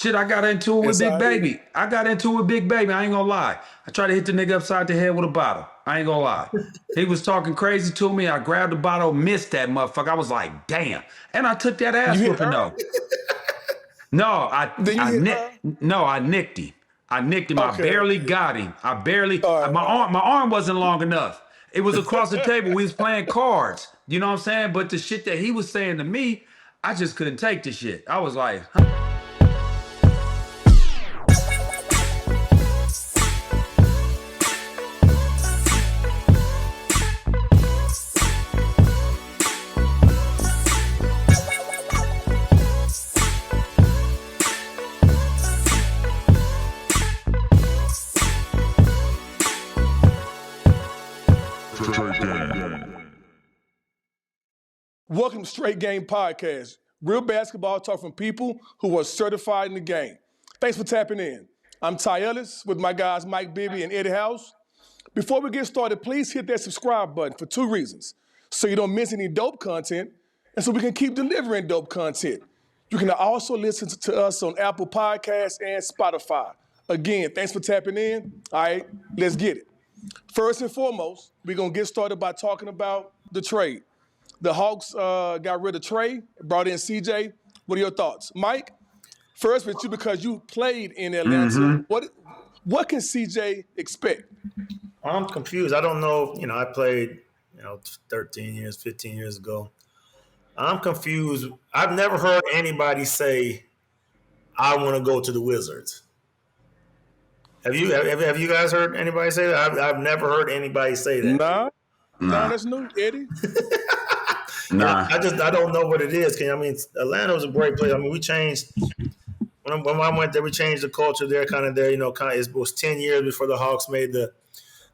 Shit, I got into it with Big Baby. I got into it with Big Baby. I ain't gonna lie. I tried to hit the nigga upside the head with a bottle. I ain't gonna lie. He was talking crazy to me. I grabbed the bottle, missed that motherfucker. I was like, damn. And I took that ass whooping though. No, I nicked him. I nicked him. Okay. I barely got him. My arm wasn't long enough. It was across the table. We was playing cards. You know what I'm saying? But the shit that he was saying to me, I just couldn't take the shit. I was like, huh? Welcome to Straight Game Podcast. Real basketball talk from people who are certified in the game. Thanks for tapping in. I'm Ty Ellis with my guys Mike, Bibby, and Eddie House. Before we get started, please hit that subscribe button for two reasons. So you don't miss any dope content, and so we can keep delivering dope content. You can also listen to us on Apple Podcasts and Spotify. Again, thanks for tapping in. All right, let's get it. First and foremost, we're going to get started by talking about the trade. The Hawks got rid of Trae, brought in CJ. What are your thoughts? Mike, first with you because you played in Atlanta. Mm-hmm. What can CJ expect? I'm confused. I don't know. I played, 13 years, 15 years ago. I'm confused. I've never heard anybody say, I want to go to the Wizards. Have you guys heard anybody say that? I've never heard anybody say that. Nah, that's new, Eddie. Nah. I don't know what it is. Atlanta was a great place. We changed when I went there. We changed the culture there, it was 10 years before the Hawks made the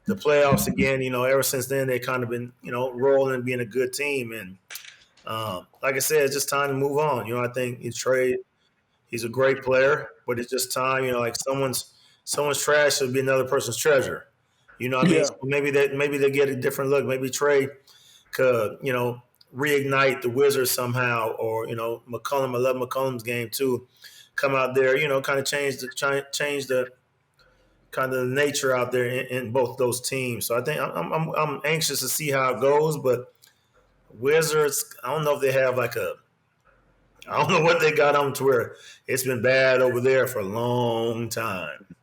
playoffs again. Ever since then they kind of been rolling and being a good team. And like I said, it's just time to move on. I think Trae, he's a great player, but it's just time. Like someone's trash should be another person's treasure. So maybe they get a different look. Maybe Trae could reignite the Wizards somehow, or McCollum. I love McCollum's game too. Come out there, kind of change the kind of the nature out there in both those teams. So I think I'm anxious to see how it goes. But Wizards, I don't know if they have I don't know what they got on to where it's been bad over there for a long time.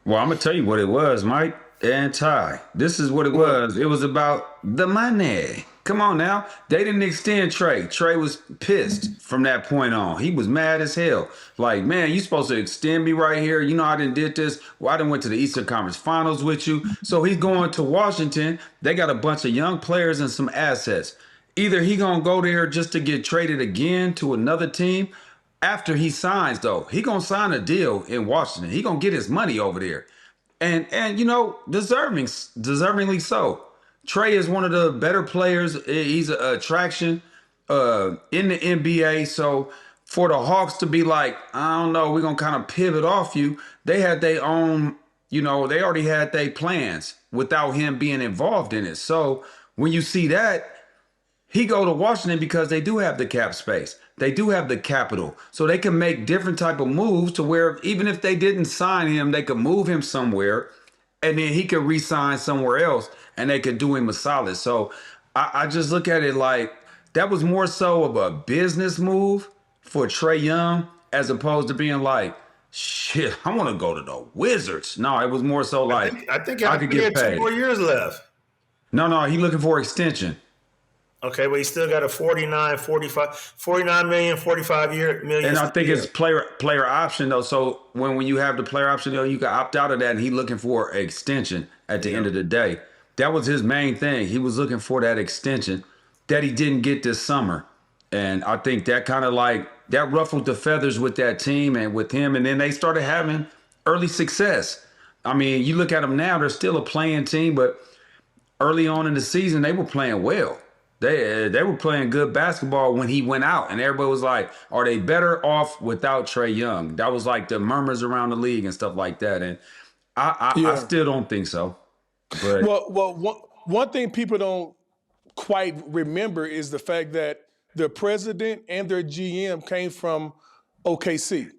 Well, I'm gonna tell you what it was, Mike and Ty. This is what it was. It was about the money. Come on now. They didn't extend Trae. Trae was pissed from that point on. He was mad as hell. Like, man, you supposed to extend me right here. I done did this. Well, I done went to the Eastern Conference Finals with you. So he's going to Washington. They got a bunch of young players and some assets. Either he gonna go there just to get traded again to another team. After he signs, though, he gonna sign a deal in Washington. He gonna get his money over there. And deservingly so. Trae is one of the better players. He's an attraction in the NBA. So for the Hawks to be like, I don't know, we're going to kind of pivot off you. They had their own, they already had their plans without him being involved in it. So when you see that, he go to Washington because they do have the cap space. They do have the capital. So they can make different type of moves to where even if they didn't sign him, they could move him somewhere and then he could re-sign somewhere else and they could do him a solid. So I just look at it like that was more so of a business move for Trey Young as opposed to being like, shit, I want to go to the Wizards. No, it was more so like I think I could get paid. 2 more years left. No, he looking for extension. Okay, but he still got a 49 million, 45 million. And I think it's player option though. So when you have the player option though, you can opt out of that and he looking for an extension at the end of the day. That was his main thing. He was looking for that extension that he didn't get this summer. And I think that kind of that ruffled the feathers with that team and with him. And then they started having early success. You look at them now, they're still a playing team, but early on in the season, they were playing well. They were playing good basketball when he went out, and everybody was like, are they better off without Trey Young? That was like the murmurs around the league and stuff like that. And I still don't think so. But one thing people don't quite remember is the fact that the president and their GM came from OKC.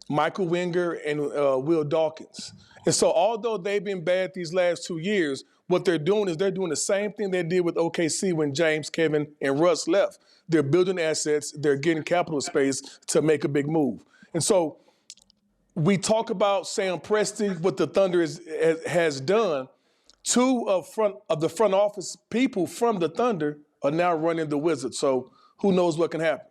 Michael Winger, and Will Dawkins. And so although they've been bad these last 2 years, what they're doing is they're doing the same thing they did with OKC when James, Kevin, and Russ left. They're building assets. They're getting capital space to make a big move. And so we talk about Sam Presti, what the Thunder has done. Two of the front office people from the Thunder are now running the Wizards. So who knows what can happen?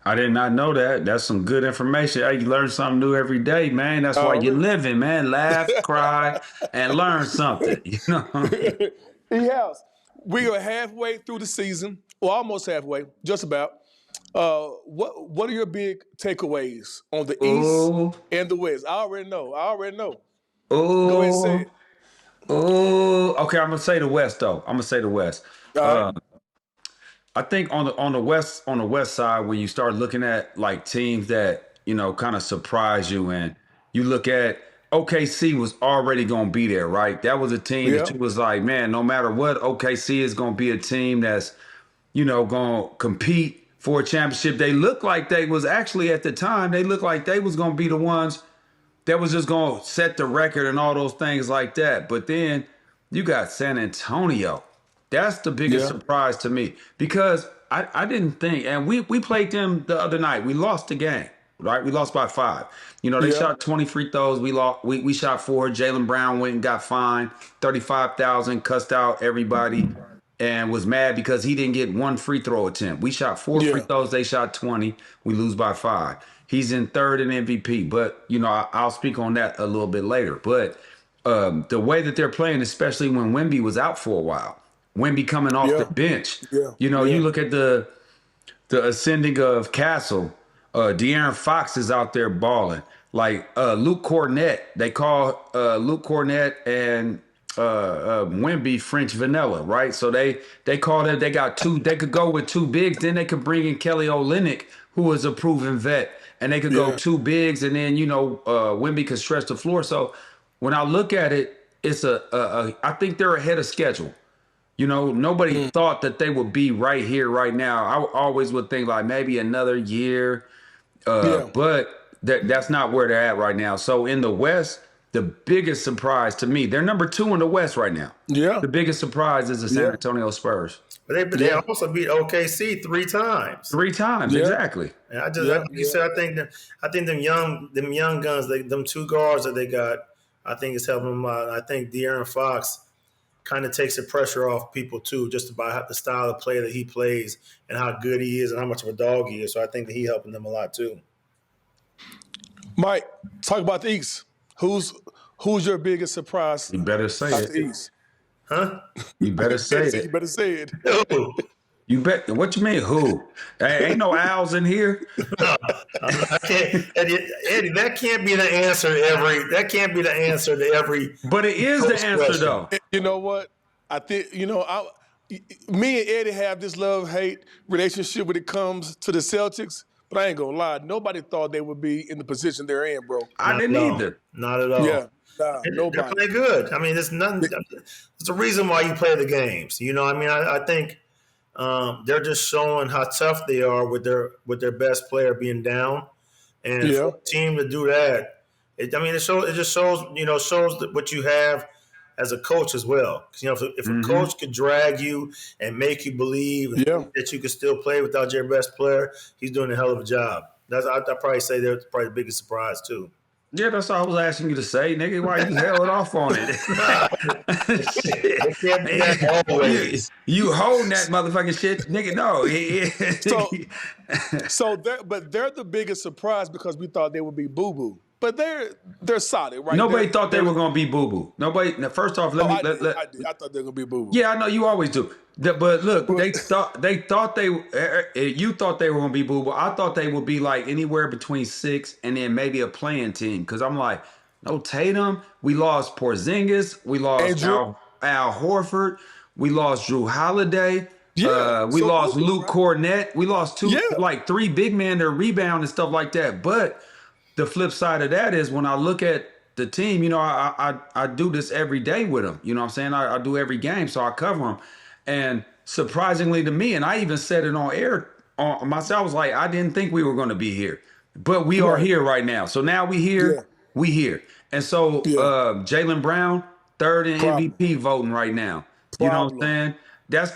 I did not know that. That's some good information. Hey, you learn something new every day, man. That's why you're living, man. Laugh, cry, and learn something. You know. He has. We are halfway through the season, or almost halfway, just about. What are your big takeaways on the East and the West? I already know. Go ahead and say it. Okay, I'm gonna say the West though. I'm gonna say the West. All right. I think on the west side, when you start looking at like teams that kind of surprise you, and you look at OKC was already gonna be there, right? That was a team that you was like, man, no matter what, OKC is gonna be a team that's gonna compete for a championship. They looked like they was actually at the time. They looked like they was gonna be the ones that was just gonna set the record and all those things like that. But then you got San Antonio. That's the biggest surprise to me, because I didn't think, and we played them the other night. We lost the game, right? We lost by 5. They shot 20 free throws. We shot 4. Jaylen Brown went and got fined $35,000, cussed out everybody, and was mad because he didn't get one free throw attempt. We shot 4 free throws. They shot 20. We lose by 5. He's in third in MVP, but I'll speak on that a little bit later. But the way that they're playing, especially when Wemby was out for a while. Wemby coming off the bench. You look at the ascending of Castle. De'Aaron Fox is out there balling. Like Luke Cornett. They call Luke Cornett and Wemby French vanilla, right? So they call it, they got 2. They could go with 2 bigs. Then they could bring in Kelly Olynyk, who is a proven vet. And they could go 2 bigs. And then, Wemby could stretch the floor. So when I look at it, it's I think they're ahead of schedule. Nobody thought that they would be right here, right now. I always would think like maybe another year, but that's not where they're at right now. So in the West, the biggest surprise to me, they're number 2 in the West right now. Yeah. The biggest surprise is the San Antonio Spurs. But they also beat OKC 3 times. 3 times, exactly. And I think them young guns, them 2 guards that they got, I think it's helping them out. I think De'Aaron Fox kind of takes the pressure off people too, just about the style of play that he plays and how good he is and how much of a dog he is. So I think that he's helping them a lot too. Mike, talk about the East. Who's your biggest surprise? You better say it. The East? Huh? You better say it. You better say it. You bet. What you mean? Who? Ain't no owls in here. I can't, Eddie. That can't be the answer to every. That can't be the answer to every. But it is the answer, question. Though. You know what? I think me and Eddie have this love-hate relationship when it comes to the Celtics. But I ain't gonna lie, nobody thought they would be in the position they're in, bro. I didn't either. Not at all. Yeah. Nobody. They're playing good. I mean, there's nothing. There's a reason why you play the games. I think. They're just showing how tough they are with their best player being down, and for a team to do that, it just shows what you have as a coach as well. If a coach could drag you and make you believe that you can still play without your best player, he's doing a hell of a job. I'd probably say they're probably the biggest surprise too. Yeah, that's all I was asking you to say, nigga. Why you held off on it? You holding that motherfucking shit, nigga? No. But they're the biggest surprise because we thought they would be boo boo. But they're solid, right? Nobody thought they were gonna be boo boo. Nobody. First off, I thought they were gonna be boo boo. Yeah, I know you always do. But look, you thought they were gonna be boo boo. I thought they would be like anywhere between 6 and then maybe a playing team. Because I'm like, no Tatum. We lost Porzingis. We lost Al Horford. We lost Drew Holiday. Yeah, we lost Luke Cornett. We lost 3 big men that rebound and stuff like that. But the flip side of that is when I look at the team, I do this every day with them. You know what I'm saying? I do every game, so I cover them. And surprisingly to me, and I even said it on air on myself, I was like, I didn't think we were going to be here. But we are Right. here right now. So now Yeah. we here. And so Yeah. Jaylen Brown, third in Problem. MVP voting right now. You know what I'm Problem. saying?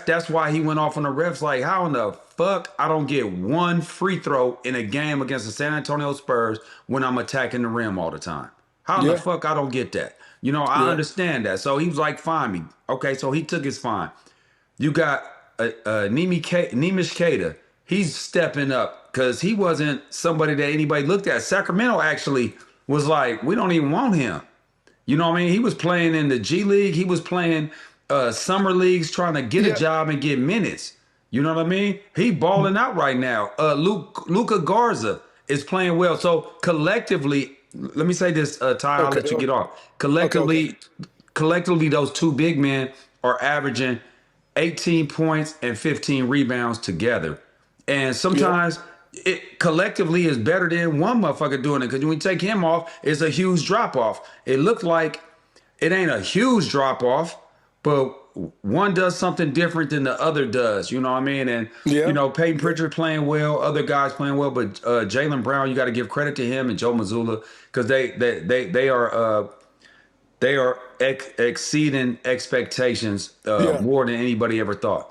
That's why he went off on the refs like, how in the fuck I don't get one free throw in a game against the San Antonio Spurs when I'm attacking the rim all the time? How in the Yeah. fuck I don't get that? You know, I Yeah. understand that. So he was like, fine me. Okay, so he took his fine. You got Nemish Queta. He's stepping up because he wasn't somebody that anybody looked at. Sacramento actually was like, we don't even want him. You know what I mean? He was playing in the G League. He was playing summer leagues, trying to get a Yeah. job and get minutes. You know what I mean? He balling out right now. Luka Garza is playing well. So collectively, let me say this, Ty. I'll Okay. let you get off. Okay. Collectively, those two big men are averaging 18 points and 15 rebounds together. And sometimes it collectively is better than one motherfucker doing it because when you take him off, it's a huge drop off. It looked like it ain't a huge drop off, but one does something different than the other does. You know what I mean? And Yeah. Peyton Pritchard playing well, other guys playing well, but Jaylen Brown, you got to give credit to him and Joe Mazzulla because they are exceeding expectations Yeah. more than anybody ever thought.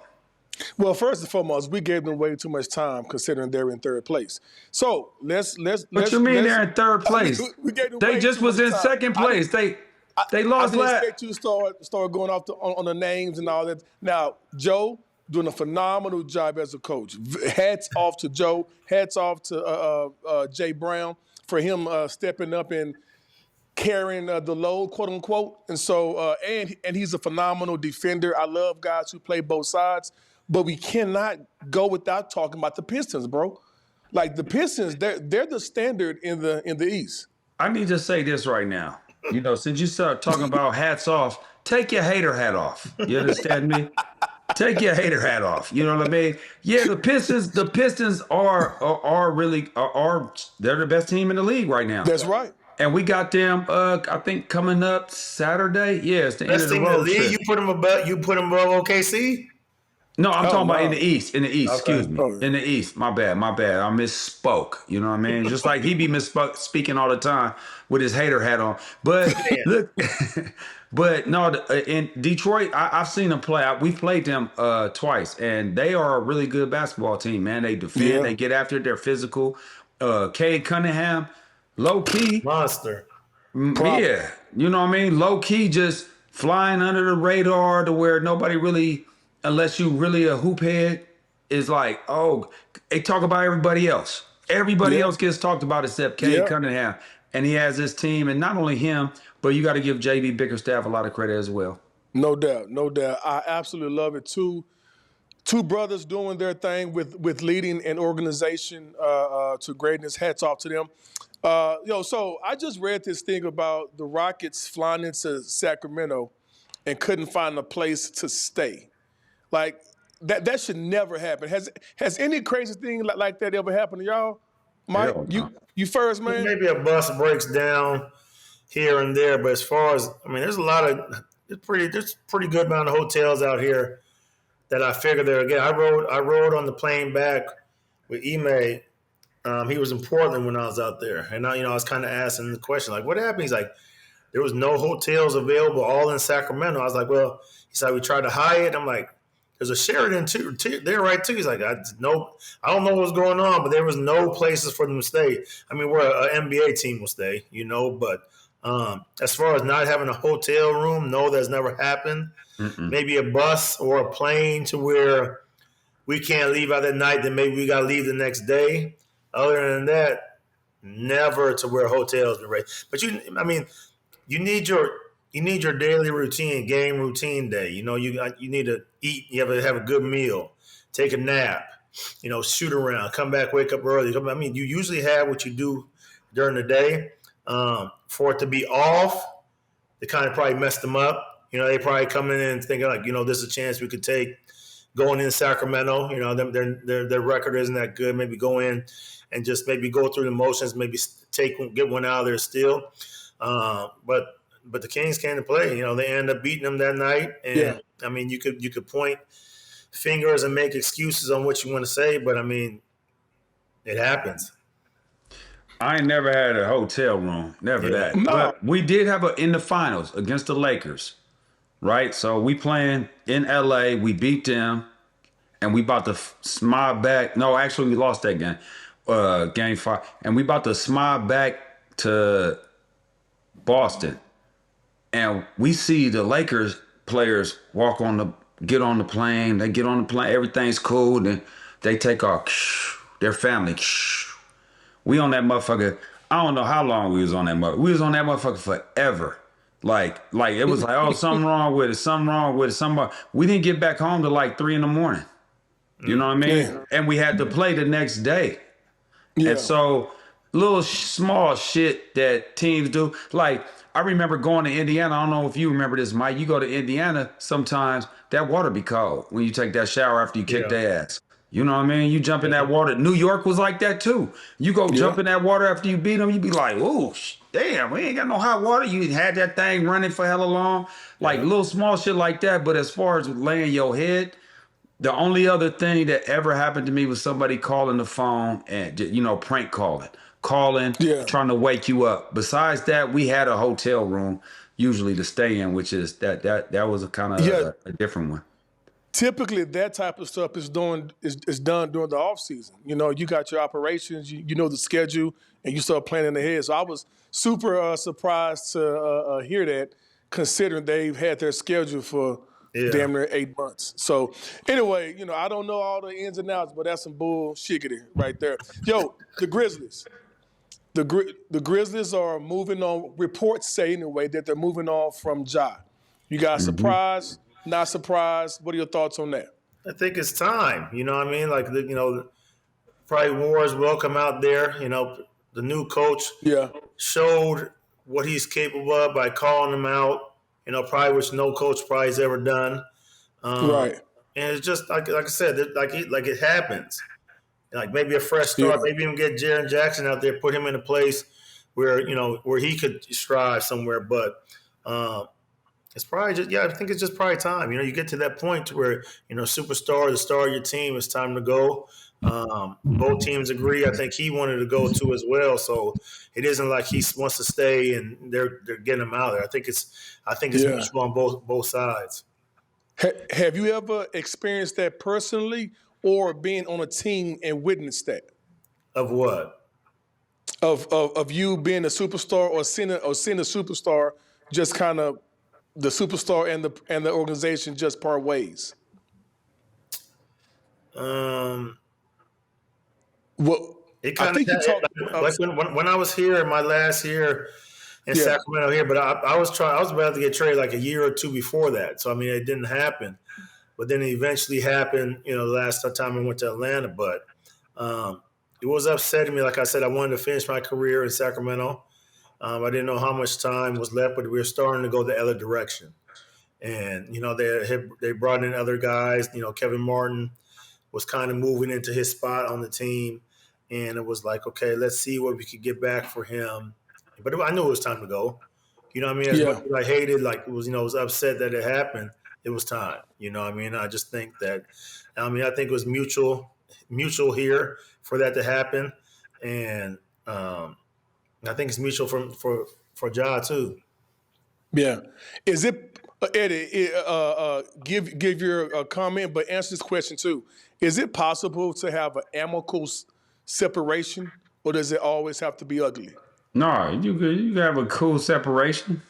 Well, first and foremost, we gave them way too much time considering they're in third place. So let's. What you mean they're in third place? We gave them They way just too was much in time. second place. They I lost didn't last. expect you to start going off on the names and all that. Now, Joe doing a phenomenal job as a coach. Hats off to Joe. Hats off to Jay Brown for him stepping up and carrying the load, quote unquote. And so, and he's a phenomenal defender. I love guys who play both sides, but we cannot go without talking about the Pistons, bro. Like the Pistons, they're the standard in the East. I need to say this right now. Since you start talking about hats off, take your hater hat off. You understand me? Take your hater hat off. You know what I mean? Yeah, the Pistons are really they're the best team in the league right now. That's right. And we got them I think coming up Saturday. Yeah, it's the end Best of the team in the road league. trip. You put them above OKC. No, I'm talking about no. in the East. In the East, Okay. excuse me. In the East. My bad. I misspoke. You know what I mean? Just like he be speaking all the time with his hater hat on. But look, but no, in Detroit, I've seen them play. We've played them twice, and they are a really good basketball team, man. They defend, Yeah. they get after it, they're physical. Cade Cunningham, low key. Monster. Yeah, you know what I mean? Low key, just flying under the radar to where nobody really, unless you really a hoop head, is like, oh, they talk about everybody else. Everybody Yeah. else gets talked about except Cade Yeah. Cunningham. And he has his team, and not only him, but you got to give JB Bickerstaff a lot of credit as well. No doubt, no doubt. I absolutely love it. Two brothers doing their thing with leading an organization to greatness. Hats off to them. So I just read this thing about the Rockets flying into Sacramento and couldn't find a place to stay. Like that should never happen. Has any crazy thing like that ever happened to y'all? Mike, Hell no. you first, man. Maybe a bus breaks down here and there, but as far as there's pretty good amount of hotels out here that I figured there. Again, I rode on the plane back with Ime. He was in Portland when I was out there, and I was kind of asking the question like, "What happened?" He's like, "There was no hotels available, all in Sacramento." I was like, "Well," he said, "We tried to Hyatt." I'm like, "There's a Sheraton too there, right too." He's like, I don't know what's going on, but there was no places for them to stay. Where an NBA team will stay, but as far as not having a hotel room, no, that's never happened. Maybe a bus or a plane to where we can't leave out at night, then maybe we got to leave the next day. Other than that, never to where hotels been ready. But you need your daily routine, game routine day. You need to eat. You have to have a good meal, take a nap. Shoot around, come back, wake up early. You usually have what you do during the day. For it to be off, it kind of probably messed them up. They probably come in and thinking like, this is a chance we could take going in Sacramento. Their record isn't that good. Maybe go in and just maybe go through the motions, maybe get one out of there still. But the Kings came to play. They ended up beating them that night. And you could point fingers and make excuses on what you want to say, but it happens. I ain't never had a hotel room, never Yeah. that. No. But we did have in the finals against the Lakers, right? So we playing in LA, we beat them, and we about to smile back. No, actually, we lost that game, game 5, and we about to smile back to Boston, and we see the Lakers players get on the plane. They get on the plane, everything's cool, then they take off. Their family. We on that motherfucker. I don't know how long we was on that motherfucker. We was on that motherfucker forever. Like it was like, oh, something wrong with it. Something wrong with it. We didn't get back home till like 3 a.m. You know what I mean? Yeah. And we had to play the next day. Yeah. And so little small shit that teams do. Like I remember going to Indiana. I don't know if you remember this, Mike. You go to Indiana, sometimes that water be cold when you take that shower after you kick their ass. You know what I mean? You jump in that water. New York was like that too. You go jump in that water after you beat them, you be like, "Ooh, damn, we ain't got no hot water." You had that thing running for hella long. Like little small shit like that. But as far as laying your head, the only other thing that ever happened to me was somebody calling the phone and, prank calling, trying to wake you up. Besides that, we had a hotel room usually to stay in, which is that was a kind of a different one. Typically, that type of stuff is done during the off season. You know, you got your operations, you know the schedule, and you start planning ahead. So I was super surprised to hear that, considering they've had their schedule for damn near 8 months. So anyway, I don't know all the ins and outs, but that's some bullshiggity right there. Yo, the Grizzlies. The Grizzlies are moving on. Reports say anyway that they're moving on from Ja. You guys surprised? Not surprised? What are your thoughts on that? I think it's time. You know what I mean? Like, probably Wars will come out there. The new coach showed what he's capable of by calling him out. Probably which no coach probably has ever done. Right. And it's just like I said, like it happens. Like maybe a fresh start. Maybe even get Jaren Jackson out there, put him in a place where where he could strive somewhere. But it's probably just I think it's just probably time. You get to that point where superstar, the star of your team, it's time to go. Both teams agree. I think he wanted to go too as well. So it isn't like he wants to stay and they're getting him out of there. I think it's mutual on both sides. Have you ever experienced that personally, or being on a team and witnessed that? Of what? Of you being a superstar, or seeing a superstar just kind of the superstar and the organization just part ways? Well, I think you talked like when I was here in my last year in Sacramento here, but I was about to get traded like a year or two before that. So I mean, it didn't happen, but then it eventually happened. The last time I went to Atlanta, but it was upsetting me. Like I said, I wanted to finish my career in Sacramento. I didn't know how much time was left, but we were starting to go the other direction. And they brought in other guys. Kevin Martin was kind of moving into his spot on the team. And it was like, okay, let's see what we could get back for him. But I knew it was time to go. You know what I mean? As much as I hated, like, it was, was upset that it happened, it was time. You know what I mean? I just think that, I think it was mutual here for that to happen. And I think it's mutual for Ja too. Yeah. Is it, Eddie, give your comment, but answer this question too. Is it possible to have an amicable separation, or does it always have to be ugly? No, you could have a cool separation.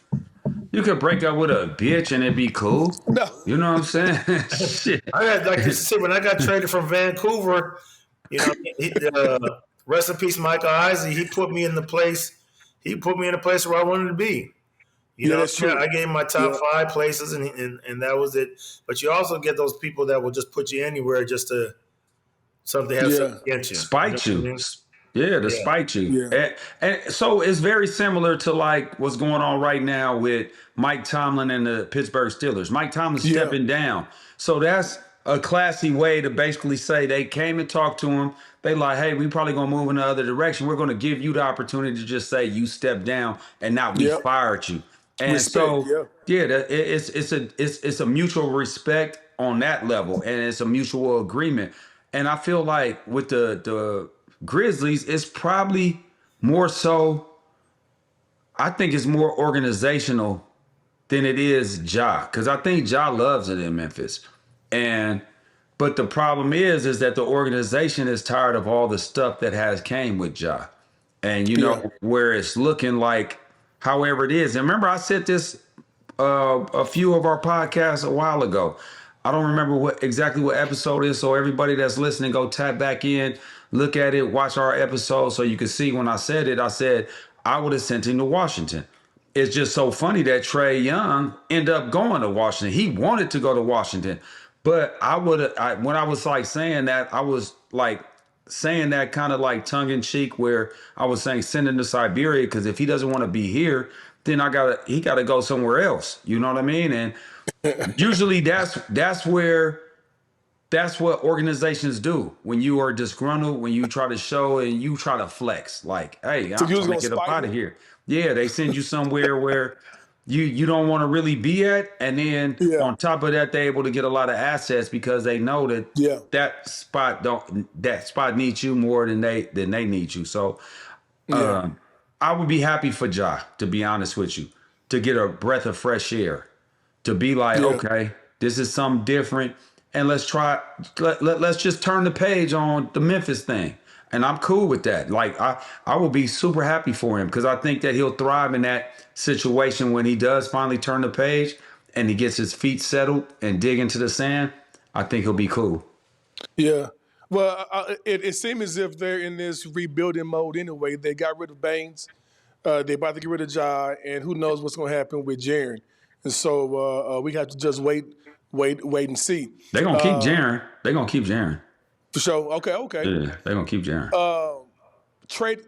You could break up with a bitch and it'd be cool. No. You know what I'm saying? Shit. I had like to say when I got traded from Vancouver, rest in peace, Michael Eisner. He put me in the place. He put me in a place where I wanted to be. That's true. I gave him my top 5 places, and that was it. But you also get those people that will just put you anywhere just to something against you, spite you. I mean? To spite you. Yeah. And so it's very similar to like what's going on right now with Mike Tomlin and the Pittsburgh Steelers. Mike Tomlin stepping down. So that's a classy way to basically say they came and talked to him. They like, hey, we probably gonna move in the other direction. We're gonna give you the opportunity to just say you stepped down and not we fired you. And respect, it's a mutual respect on that level, and it's a mutual agreement. And I feel like with the Grizzlies, it's probably more so, I think it's more organizational than it is Ja, because I think Ja loves it in Memphis, and but the problem is that the organization is tired of all the stuff that has came with Ja, and Yeah. where it's looking like however it is. And remember, I said this a few of our podcasts a while ago. I don't remember exactly what episode it is. So everybody that's listening, go tap back in, look at it, watch our episode, so you can see when I said it. I said I would have sent him to Washington. It's just so funny that Trey Young ended up going to Washington. He wanted to go to Washington, but when I was like saying that, I was like saying that kind of like tongue in cheek, where I was saying send him to Siberia, because if he doesn't want to be here, then he gotta go somewhere else. You know what I mean? And usually that's what organizations do when you are disgruntled, when you try to show and you try to flex. Like, hey, So I'm you was trying gonna to get up spite out of him? here. Yeah, they send you somewhere where you don't want to really be at, and then Yeah. on top of that, they're able to get a lot of assets because they know that Yeah. that spot needs you more than they need you. So Yeah. I would be happy for Ja, to be honest with you, to get a breath of fresh air, to be like, Yeah. okay, this is something different, and let's just turn the page on the Memphis thing. And I'm cool with that. Like I will be super happy for him, because I think that he'll thrive in that situation when he does finally turn the page and he gets his feet settled and dig into the sand. I think he'll be cool. Yeah. Well, it seems as if they're in this rebuilding mode anyway. They got rid of Baines. They're about to get rid of Ja, and who knows what's going to happen with Jaren. And so we have to just wait and see. They're gonna keep Jaren. They're gonna keep Jaren. For sure. Okay. Yeah, they're gonna keep Jaren. Trade.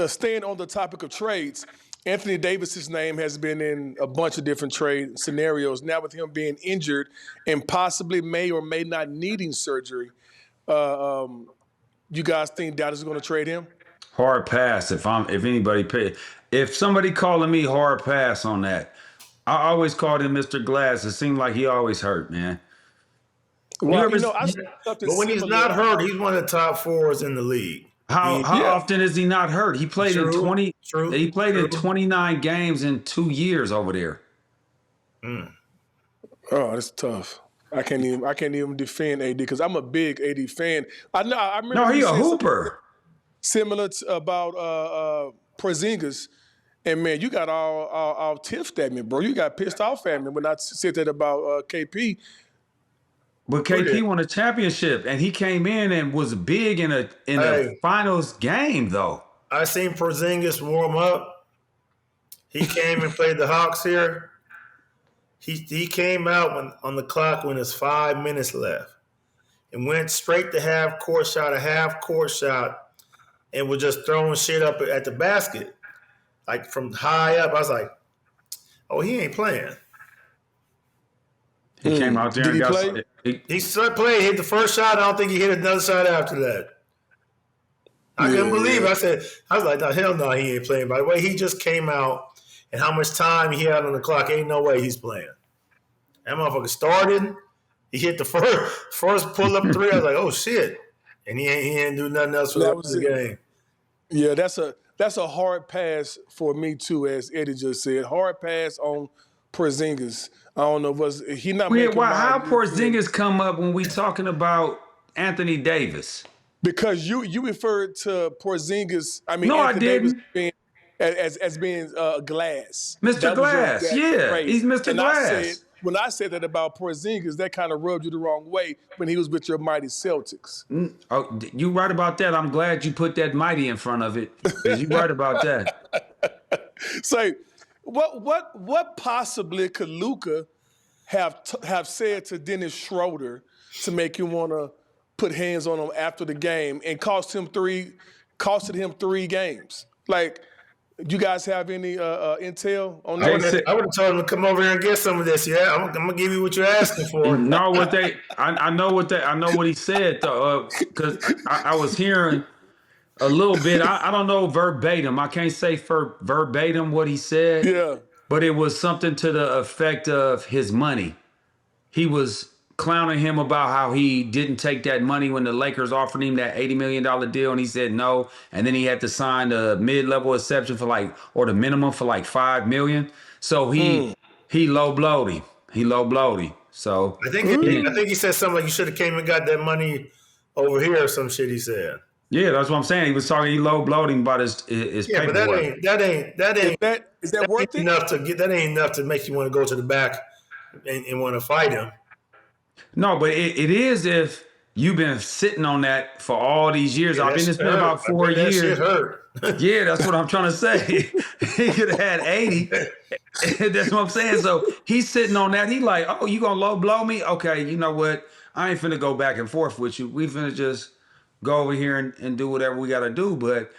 Staying on the topic of trades, Anthony Davis's name has been in a bunch of different trade scenarios. Now with him being injured and possibly may or may not needing surgery, you guys think Dallas is going to trade him? Hard pass. If somebody calling me hard pass on that, I always called him Mr. Glass. It seemed like he always hurt, man. Well, ever- I said something But when he's similar. not hurt, he's one of the top forwards in the league. How Yeah. often is he not hurt? He played in True, 20. true, He played in true. 29 games in 2 years over there. Oh, that's tough. I can't even defend AD because I'm a big AD fan. I know. I remember. No, he you a said something hooper. similar to, about Porzingis, and man, you got all tiffed at me, bro. You got pissed off at me when I said that about KP. But KP won a championship, and he came in and was big in a Hey. finals game, though. I seen Porzingis warm up. He came and played the Hawks here. He came out on the clock when there's 5 minutes left, and went straight to half court shot, and was just throwing shit up at the basket, like from high up. I was like, "Oh, he ain't playing." He came out there Did and he got. play? He started playing, hit the first shot. I don't think he hit another shot after that. I couldn't believe it. I was like, no, hell no, he ain't playing. By the way, he just came out, and how much time he had on the clock, ain't no way he's playing. That motherfucker started. He hit the first pull-up three. I was like, oh, shit. And he ain't do nothing else for the rest of the game. Yeah, that's a hard pass for me too, as Eddie just said. Hard pass on Porzingis. I don't know, was he not making How my- Porzingis come up when we talking about Anthony Davis? Because you referred to Porzingis. I mean, No, I Anthony Davis didn't. being, as being Glass. Mr. That was your Glass, exact yeah, phrase. he's Mr. And Glass. when I said that about Porzingis, that kind of rubbed you the wrong way when he was with your mighty Celtics. Oh, you right about that. I'm glad you put that mighty in front of it, because you right about that. So, what possibly could Luka have said to Dennis Schroeder to make him want to put hands on him after the game and costed him 3 games? Like, you guys have any intel on that? I would have told him to come over here and get some of this. Yeah, I'm gonna give you what you're asking for. No, I know what he said though, because I was hearing a little bit. I don't know verbatim. I can't say verbatim what he said. Yeah. But it was something to the effect of his money. He was clowning him about how he didn't take that money when the Lakers offered him that $80 million deal and he said no. And then he had to sign the mid-level exception or the minimum for like $5 million. So he low blowed him. He low blowed him. So I think he said something like you should have came and got that money over here or some shit. He said. yeah, that's what I'm saying. He was talking. He low blowed him about his Yeah, paperwork. but that ain't Is that worth it? enough to get. That ain't enough to make you want to go to the back and want to fight him. No, but it is if you've been sitting on that for all these years. Yeah, I've been. It's been about 4 that years. shit hurt. Yeah, that's what I'm trying to say. He could have had 80. That's what I'm saying. So he's sitting on that. He like, oh, you gonna low blow me? Okay, you know what? I ain't finna go back and forth with you. We finna just go over here and do whatever we gotta do. But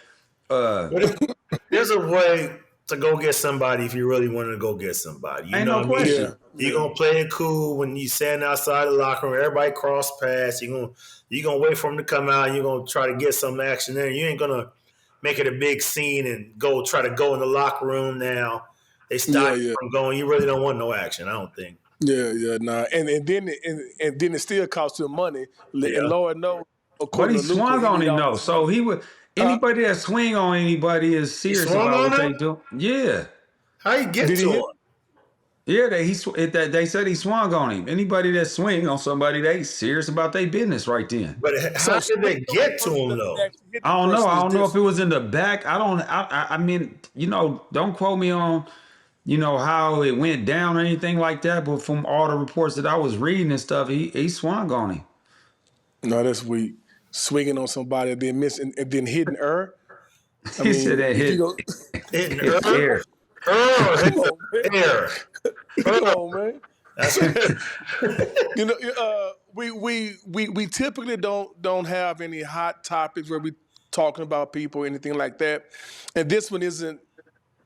There's a way to go get somebody if you really want to go get somebody. You ain't know no what I mean? question. You're gonna play it cool when you stand outside the locker room, everybody cross paths, you're gonna wait for them to come out, and you're gonna try to get some action there. You ain't gonna make it a big scene and try to go in the locker room now. They stop you from going. You really don't want no action, I don't think. Nah. And then it still costs you money. And Lord knows. But he swung on him though. So he would anybody that swing on anybody is serious about what they do. Yeah. How you get to him? Yeah, they said he swung on him. Anybody that swing on somebody, they serious about their business right then. But how did they get to him though? I don't know. I don't know if it was in the back. I mean, don't quote me on, how it went down or anything like that. But from all the reports that I was reading and stuff, he swung on him. No, that's weak. Swinging on somebody and then missing and then hitting her. He said that hit. Hitting air. Air. Come on, man. We typically don't have any hot topics where we talking about people or anything like that. And this one isn't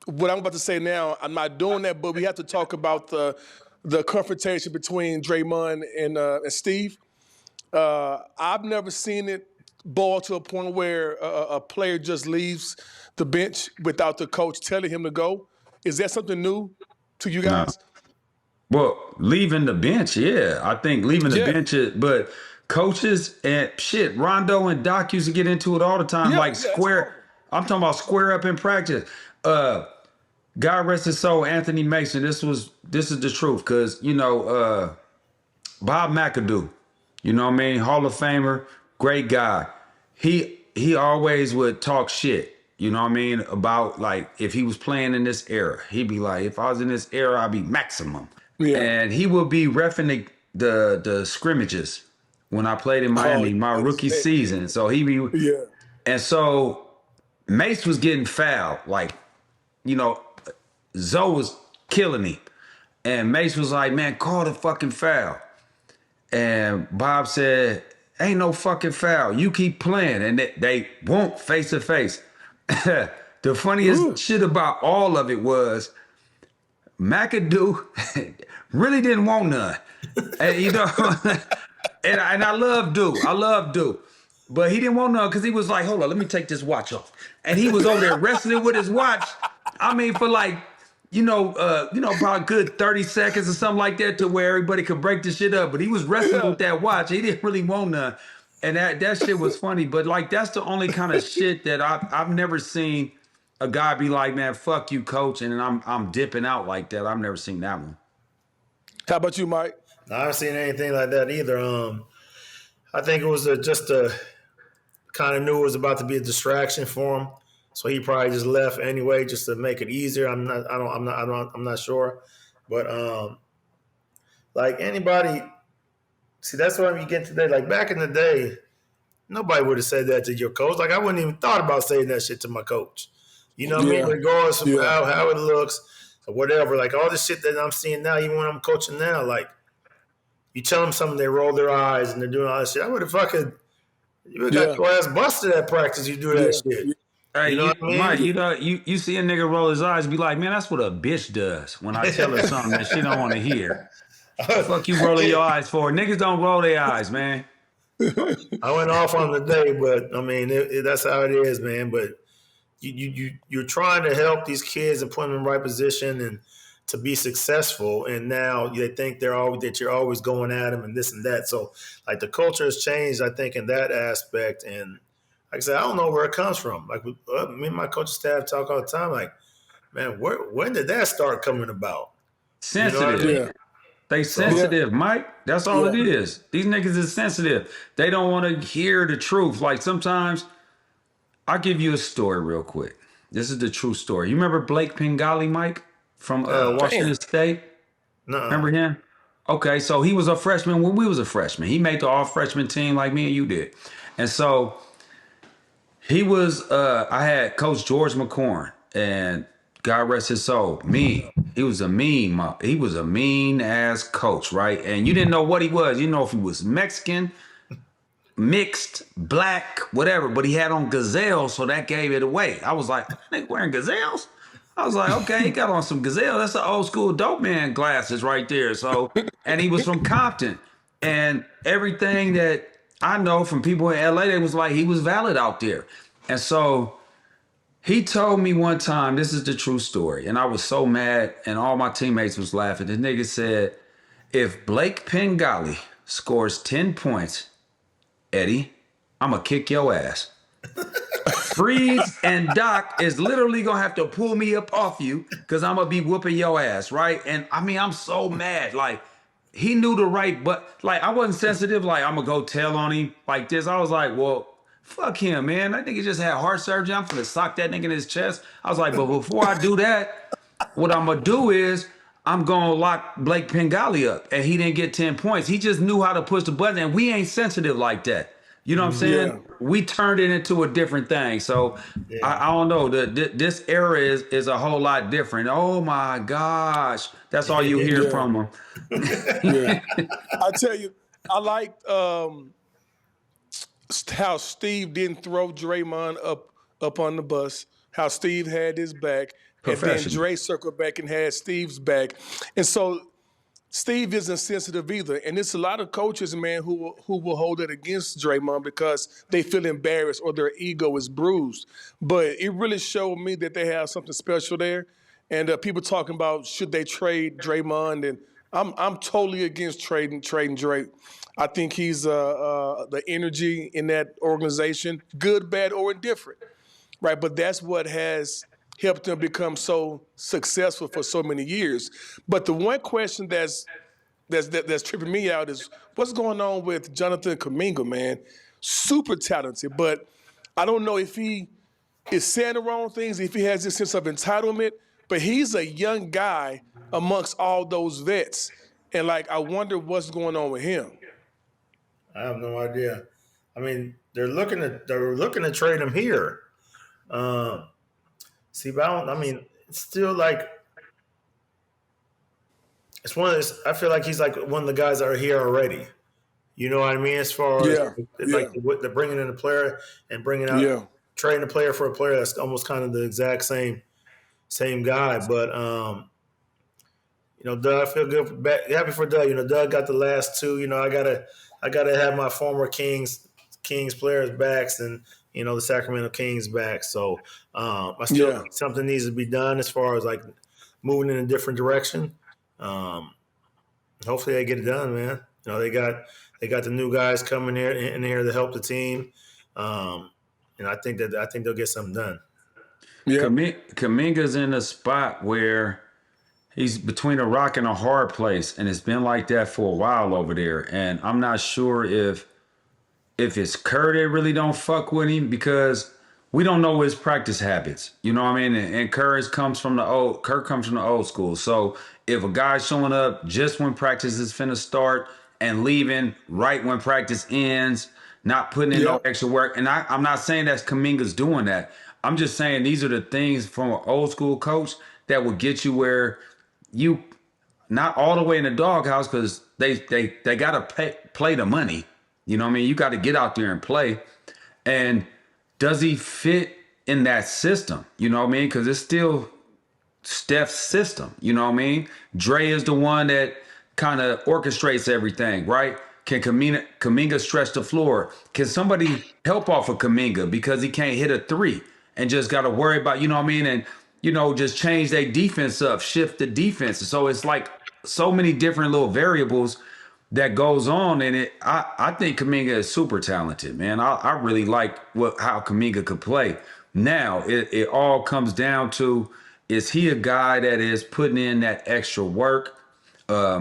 what I'm about to say now. I'm not doing that, but we have to talk about the confrontation between Draymond and Steve. I've never seen it boil to a point where a player just leaves the bench without the coach telling him to go. Is that something new to you guys? No. Well, leaving the bench, yeah. I think leaving the bench, but coaches and shit, Rondo and Doc used to get into it all the time. I'm talking about square up in practice. God rest his soul, Anthony Mason. This is the truth, because Bob McAdoo, you know what I mean, Hall of Famer, great guy. He always would talk shit. You know what I mean? About like if he was playing in this era, he'd be like, if I was in this era, I'd be maximum. Yeah. And he would be reffing the scrimmages when I played in Miami, my rookie season. So he'd be, and so Mace was getting fouled. Like, Zoe was killing him. And Mace was like, man, call the fucking foul. And Bob said, ain't no fucking foul. You keep playing. And they won't face to face. The funniest shit about all of it was McAdoo really didn't want none. And, and I love Duke. But he didn't want none because he was like, hold on, let me take this watch off. And he was over there wrestling with his watch. I mean, for like, probably good 30 seconds or something like that to where everybody could break the shit up. But he was wrestling with that watch. He didn't really want none. And that shit was funny, but like that's the only kind of shit that I've never seen a guy be like, man, fuck you, coach, and I'm dipping out like that. I've never seen that one. How about you, Mike? I haven't seen anything like that either. I think it was just kind of knew it was about to be a distraction for him, so he probably just left anyway, just to make it easier. I'm not sure, but like anybody. See, that's why you get today. Like back in the day, nobody would have said that to your coach. Like I wouldn't even thought about saying that shit to my coach. You know what I mean? Regardless of how it looks or whatever. Like all this shit that I'm seeing now, even when I'm coaching now, like you tell them something, they roll their eyes and they're doing all this shit. I would have you would have got your ass busted at practice. You do that shit. Hey, you know what I mean? Mike, you see a nigga roll his eyes and be like, man, that's what a bitch does when I tell her something that she don't want to hear. Fuck you rolling your eyes for? Niggas don't roll their eyes, man. I went off on the day, but I mean that's how it is, man. But you're trying to help these kids and put them in the right position, and to be successful, and now they think that you're always going at them and this and that. So like the culture has changed, I think, in that aspect. And like I said, I don't know where it comes from. Like me and my coaching staff talk all the time. Like, man, when did that start coming about? Sensitive. You know what I mean? Yeah. They sensitive, Mike. That's all it is. These niggas is sensitive. They don't want to hear the truth. Like sometimes, I'll give you a story real quick. This is the true story. You remember Blake Pingali, Mike, from Washington State? No. Remember him? Okay, so he was a freshman when we was a freshman. He made the all-freshman team like me and you did. And so he was, I had Coach George McCorn, and God rest his soul, mean. He was a mean ass coach, right? And you didn't know what he was. You know if he was Mexican, mixed, black, whatever, but he had on gazelles, so that gave it away. I was like, they wearing gazelles? I was like, okay, he got on some gazelle. That's the old school dope man glasses right there. So, and he was from Compton. And everything that I know from people in LA, they was like, he was valid out there. And so he told me one time, this is the true story, and I was so mad, and all my teammates was laughing. The nigga said, if Blake Pingali scores 10 points, Eddie, I'm going to kick your ass. Freeze and Doc is literally going to have to pull me up off you because I'm going to be whooping your ass, right? And, I mean, I'm so mad. Like, he knew the right, but, like, I wasn't sensitive. Like, I'm going to go tell on him like this. I was like, well, fuck him, man. That nigga just had heart surgery. I'm finna sock that nigga in his chest. I was like, but before I do that, what I'm gonna do is I'm gonna lock Blake Pingali up. And he didn't get 10 points. He just knew how to push the button, and we ain't sensitive like that. You know what I'm saying? Yeah. We turned it into a different thing. So I don't know. This era is a whole lot different. Oh my gosh. That's all you hear from him. Yeah. I tell you, I liked how Steve didn't throw Draymond up on the bus, how Steve had his back, and then Dre circled back and had Steve's back. And so Steve isn't sensitive either. And it's a lot of coaches, man, who will hold it against Draymond because they feel embarrassed or their ego is bruised. But it really showed me that they have something special there. And people talking about should they trade Draymond, and I'm totally against trading Dre. I think he's the energy in that organization, good, bad, or indifferent, right? But that's what has helped them become so successful for so many years. But the one question that's tripping me out is what's going on with Jonathan Kuminga, man? Super talented, but I don't know if he is saying the wrong things, if he has this sense of entitlement, but he's a young guy amongst all those vets. And, like, I wonder what's going on with him. I have no idea. I mean, they're looking to trade him here. See, but it's still like it's one of those. I feel like he's like one of the guys that are here already. You know what I mean? As far as like the bringing in a player and bringing out trading a player for a player that's almost kind of the exact same guy. But Doug, I feel good, happy for Doug. Doug got the last two. I gotta have my former Kings players backs and the Sacramento Kings back. So I still think something needs to be done as far as like moving in a different direction. Hopefully they get it done, man. They got the new guys coming in here to help the team. And I think they'll get something done. Yeah. Kuminga's in a spot where he's between a rock and a hard place, and it's been like that for a while over there. And I'm not sure if it's Kerr that really don't fuck with him because we don't know his practice habits. You know what I mean? And Kerr comes from the old school. So if a guy's showing up just when practice is finna start and leaving right when practice ends, not putting in no extra work, and I'm not saying that Kuminga's doing that. I'm just saying these are the things from an old school coach that will get you where you not all the way in the doghouse because they gotta play the money. You know what I mean? You got to get out there and play. And does he fit in that system? You know what I mean? Because it's still Steph's system. You know what I mean? Dre is the one that kind of orchestrates everything, right? Can Kuminga stretch the floor? Can somebody help off of Kuminga because he can't hit a three and just got to worry about, you know what I mean? And just change their defense up, shift the defense. So it's like so many different little variables that goes on in it. I think Kuminga is super talented, man. I really like how Kuminga could play. Now it all comes down to, is he a guy that is putting in that extra work,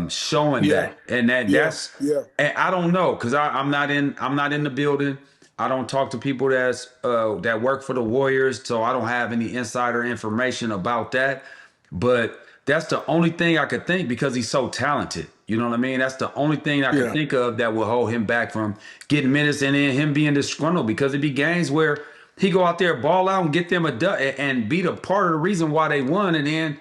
showing Yeah. that, and that's and I don't know, because I'm not in the building. I don't talk to people that work for the Warriors, so I don't have any insider information about that. But that's the only thing I could think, because he's so talented. You know what I mean? That's the only thing I could think of that will hold him back from getting minutes, and then him being disgruntled, because it'd be games where he go out there, ball out, and get them a dub, and be the part of the reason why they won, and then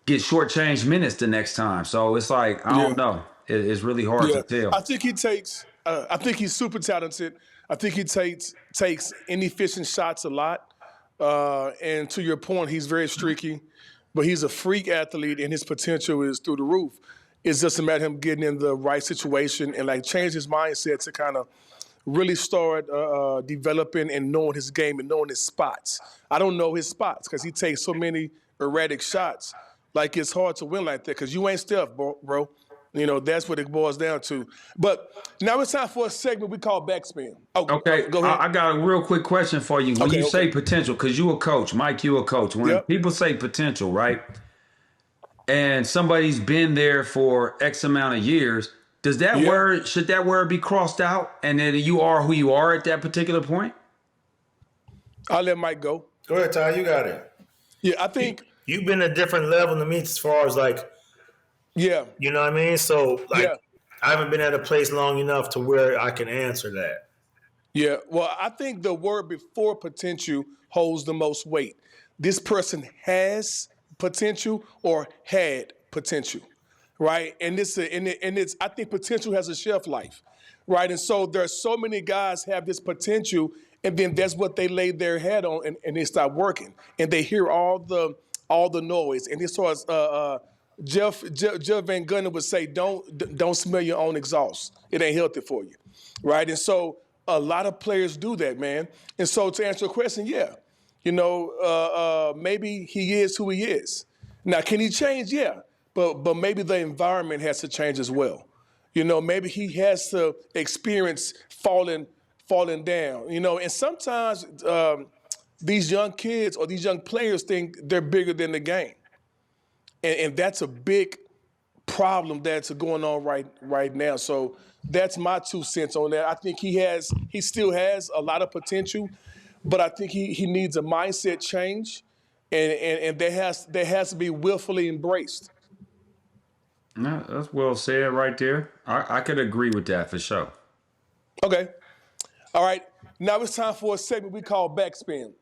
get shortchanged minutes the next time. So it's like, I don't know. It's really hard to tell. I think he takes. I think he's super talented. I think he takes inefficient shots a lot. And to your point, he's very streaky, but he's a freak athlete, and his potential is through the roof. It's just a matter of him getting in the right situation and like change his mindset to kind of really start developing and knowing his game and knowing his spots. I don't know his spots because he takes so many erratic shots. Like, it's hard to win like that because you ain't Steph, bro. That's what it boils down to. But now it's time for a segment we call Backspin. Okay, go ahead. I got a real quick question for you. When you say potential, because you a coach, Mike, you a coach. When people say potential, right, and somebody's been there for X amount of years, should that word be crossed out, and then you are who you are at that particular point? I'll let Mike go. Go ahead, Ty. You got it. Yeah, I think you've been a different level than me as far as like. Yeah. You know what I mean? So, I haven't been at a place long enough to where I can answer that. Yeah. Well, I think the word before potential holds the most weight. This person has potential or had potential, right? And I think potential has a shelf life, right? And so there's so many guys have this potential, and then that's what they lay their head on, and they start working, and they hear all the noise, and they start. Jeff Van Gundy would say, don't smell your own exhaust. It ain't healthy for you, right? And so a lot of players do that, man. And so to answer your question, maybe he is who he is. Now, can he change? Yeah, but maybe the environment has to change as well. Maybe he has to experience falling down. And sometimes these young kids or these young players think they're bigger than the game. And that's a big problem that's going on right now. So that's my 2 cents on that. I think he still has a lot of potential, but I think he needs a mindset change, and that has to be willfully embraced. No, that's well said right there. I could agree with that for sure. Okay. All right. Now it's time for a segment we call Backspin.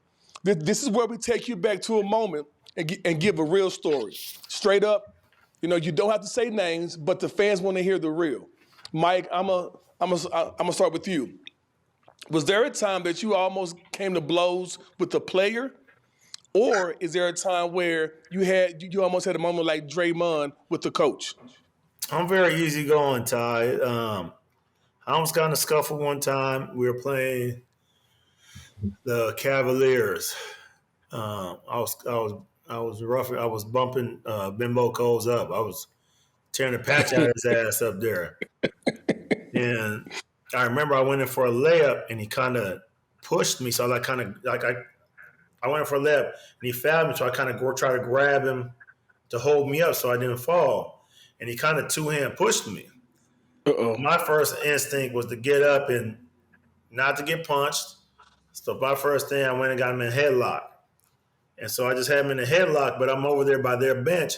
This is where we take you back to a moment and give a real story. Straight up, you don't have to say names, but the fans want to hear the real. Mike, I'm gonna start with you. Was there a time that you almost came to blows with the player, or is there a time where you almost had a moment like Draymond with the coach? I'm very easygoing, Ty. I almost got in a scuffle one time. We were playing the Cavaliers. I was rough. I was bumping Bimbo Coles up. I was tearing the patch out of his ass up there. And I remember I went in for a layup, and he kind of pushed me. So I went in for a layup, and he fouled me. So I kind of tried to grab him to hold me up so I didn't fall. And he kind of two-hand pushed me. My first instinct was to get up and not to get punched. So my first thing, I went and got him in a headlock. And so I just had him in a headlock, but I'm over there by their bench.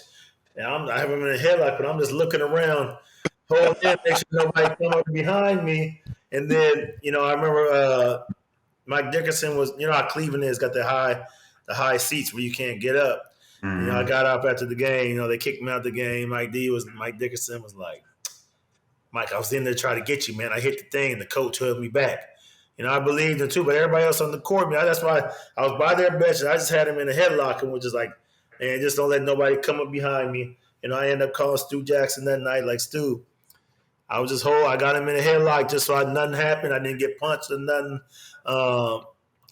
And I have him in a headlock, but I'm just looking around, holding in, make sure nobody come up behind me. And then, I remember Mike Dickerson was, how Cleveland is, got the high seats where you can't get up. Mm-hmm. I got up after the game. They kicked me out the game. Mike Dickerson was like, Mike, I was in there trying to get you, man. I hit the thing, and the coach held me back. I believed him too, but everybody else on the court, man, that's why I was by their bench, and I just had him in a headlock and was just like, man, just don't let nobody come up behind me. I ended up calling Stu Jackson that night, like, Stu, I got him in a headlock just so nothing happened. I didn't get punched or nothing.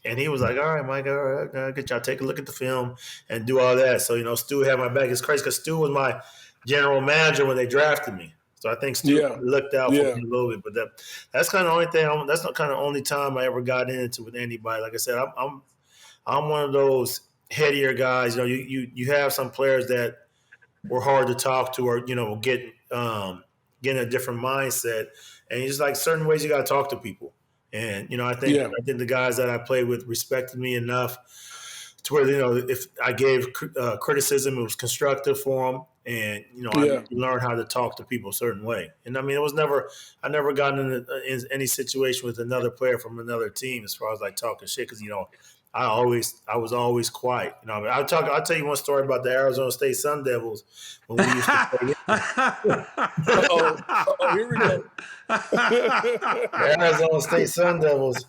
And he was like, all right, Mike, all right, I'll get y'all take a look at the film and do all that. So, Stu had my back. It's crazy because Stu was my general manager when they drafted me. So I think Stu looked out for me a little bit. But that's kind of the only thing. That's not kind of the only time I ever got into with anybody. Like I said, I'm one of those headier guys. You have some players that were hard to talk to, or get a different mindset, and it's like certain ways you got to talk to people. And I think the guys that I played with respected me enough to where if I gave criticism, it was constructive for them, and I learned how to talk to people a certain way. And I mean, I never got in any situation with another player from another team as far as like talking shit, because I was always quiet. I'll tell you one story about the Arizona State Sun Devils when we used to play. Here we go. The Arizona State Sun Devils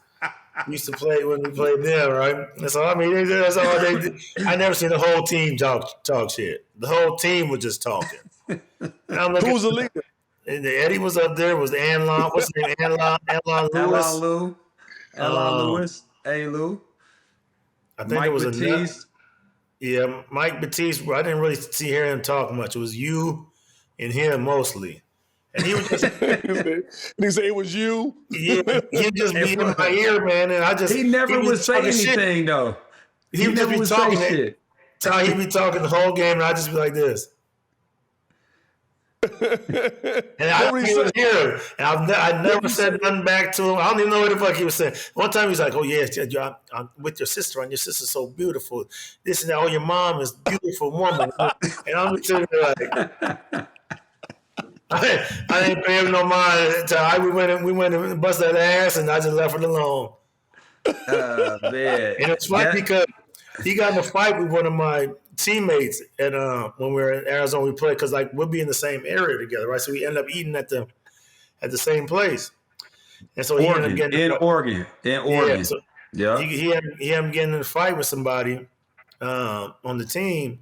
used to play when we played them, right? And so that's all they did. I never seen the whole team talk shit. The whole team was just talking. Who was the leader? And Eddie was up there. Was Anlon? What's his name? Anlon Lewis. Lou. I think Mike it was Batiste. Mike Batiste. I didn't really hear him talk much. It was you and him mostly. And he was just. He said it was you. Yeah, he'd just be in my ear, man. And he never would say anything though. He would just be talking shit. He'd be talking the whole game, and I'd just be like this. And I didn't even hear him. And I never said nothing back to him. I don't even know what the fuck he was saying. One time he was like, "Oh yeah, I'm with your sister, and your sister's so beautiful. This and that. Oh, your mom is a beautiful woman." And I'm sitting there like, I didn't pay him no mind until we went and busted that ass, and I just left it alone. Man. And it's funny because he got in a fight with one of my teammates, and when we were in Arizona, we played because we'll be in the same area together, right? So we end up eating at the same place, and so he ended up getting in Oregon. Yeah, so he ended up getting in a fight with somebody on the team,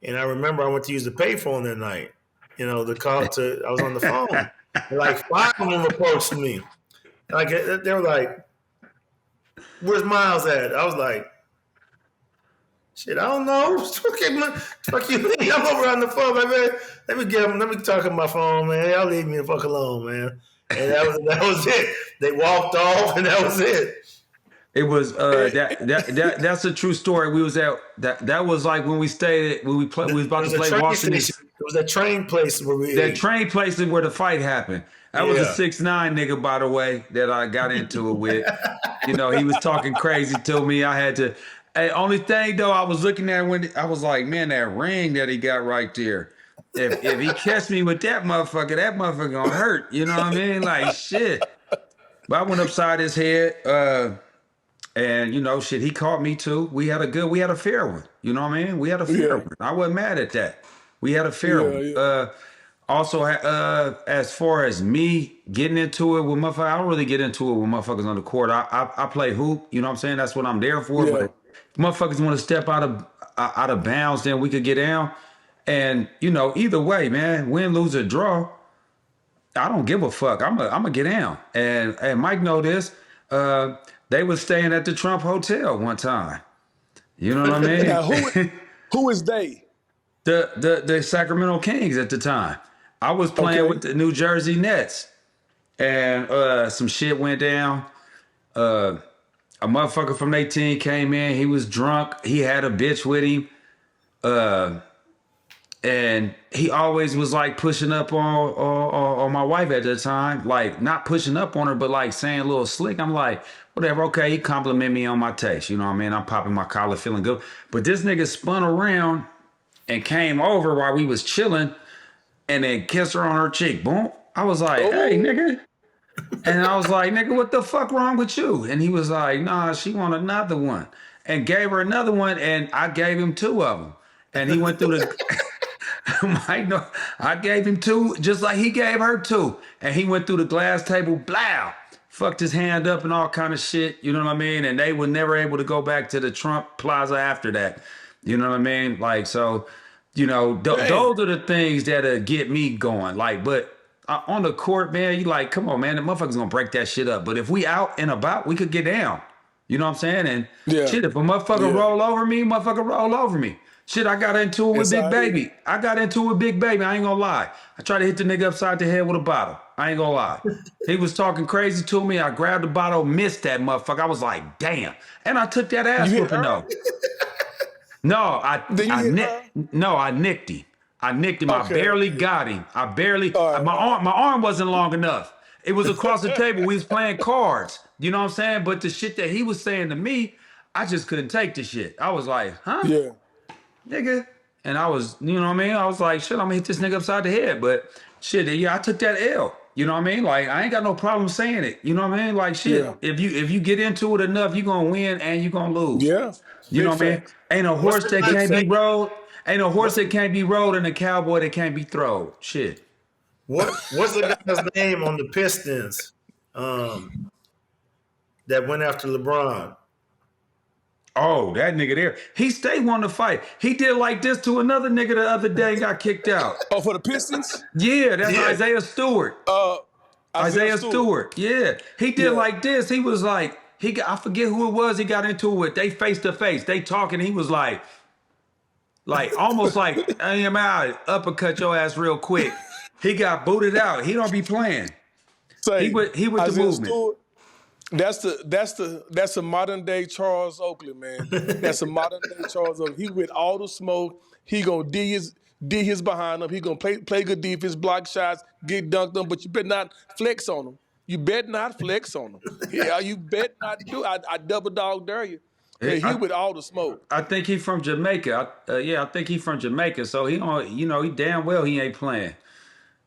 and I remember I went to use the payphone that night. I was on the phone. And 5 of them approached me. They were like, "Where's Miles at?" I was like, "Shit, I don't know. Fuck you, I'm over on the phone, man. Let me talk on my phone, man. Y'all leave me the fuck alone, man." And that was it. They walked off, and that was it. It was that's a true story. We was at that was like when we stayed when we was about to play Washington. It was that train place where train place is where the fight happened. That was a 6'9" nigga, by the way, that I got into it with. He was talking crazy to me. I had to. Hey, only thing though, I was looking at when I was like, man, that ring that he got right there. If he catch me with that motherfucker gonna hurt. You know what I mean? Like shit. But I went upside his head. And shit, he caught me too. We had a fair one. You know what I mean? We had a fair one. I wasn't mad at that. We had a fair one. Yeah. Also, as far as me getting into it with motherfuckers, I don't really get into it with motherfuckers on the court. I play hoop. You know what I'm saying? That's what I'm there for. Yeah. But if motherfuckers want to step out of bounds, then we could get down. And either way, man, win, lose, or draw, I don't give a fuck. I'm gonna get down. And Mike know this. They was staying at the Trump Hotel one time. You know what I mean? Now, who is they? The Sacramento Kings at the time. I was playing with the New Jersey Nets, and some shit went down. A motherfucker from their team came in. He was drunk. He had a bitch with him. And he always was pushing up on my wife at the time. Not pushing up on her, but saying a little slick. I'm like, whatever, okay, he complimented me on my taste. You know what I mean? I'm popping my collar, feeling good. But this nigga spun around and came over while we was chilling and then kissed her on her cheek. Boom. I was like, hey, nigga. And I was like, nigga, what the fuck wrong with you? And he was like, nah, she want another one. And gave her another one, and I gave him 2 of them. And he went through the... I gave him 2, just like he gave her 2. And he went through the glass table, blow. Fucked his hand up and all kind of shit, you know what I mean? And they were never able to go back to the Trump Plaza after that. You know what I mean? Those are the things that'll get me going. But on the court, man, you come on, man, the motherfucker's gonna break that shit up. But if we out and about, we could get down. You know what I'm saying? And Yeah. shit, if a motherfucker roll over me, motherfucker roll over me. Shit, I got into it with Big Baby. I got into it with Big Baby. I ain't gonna lie. I tried to hit the nigga upside the head with a bottle. I ain't gonna lie. He was talking crazy to me. I grabbed the bottle, missed that motherfucker. I was like, damn. And I took that ass whooping though. No, I nicked him. I nicked him. I barely got him. My arm wasn't long enough. It was across the table. We was playing cards. You know what I'm saying? But the shit that he was saying to me, I just couldn't take the shit. I was like, huh? Yeah. Nigga. And I was, you know what I mean? I was like, shit, I'm gonna hit this nigga upside the head. But shit, yeah, I took that L. You know what I mean? Like, I ain't got no problem saying it. You know what I mean? Like, shit, if you get into it enough, you gonna win and you gonna lose. Yeah. You know what I mean? Ain't no horse that can't be rode. Ain't no horse that can't be rode and a cowboy that can't be throwed. Shit. What's the guy's name on the Pistons that went after LeBron? Oh, that nigga there. He stayed wanting to fight. He did like this to another nigga the other day and got kicked out. Oh, for the Pistons? Yeah, that's Isaiah Stewart. Isaiah Stewart. Yeah. He did like this. He was like, I forget who it was he got into it with. They face to face. They talking. He was like almost like, I am out, uppercut your ass real quick. He got booted out. He don't be playing. He with the movement. Stewart, that's a modern day Charles Oakley, man. That's a modern day Charles Oakley. He with all the smoke. He gonna D his behind him. He gonna play good defense, block shots, get dunked on, but you better not flex on him. You better not flex on him. Yeah, you better not do. I double dog dare you. He with all the smoke. I think he from Jamaica. I think he from Jamaica. So he don't, he damn well he ain't playing.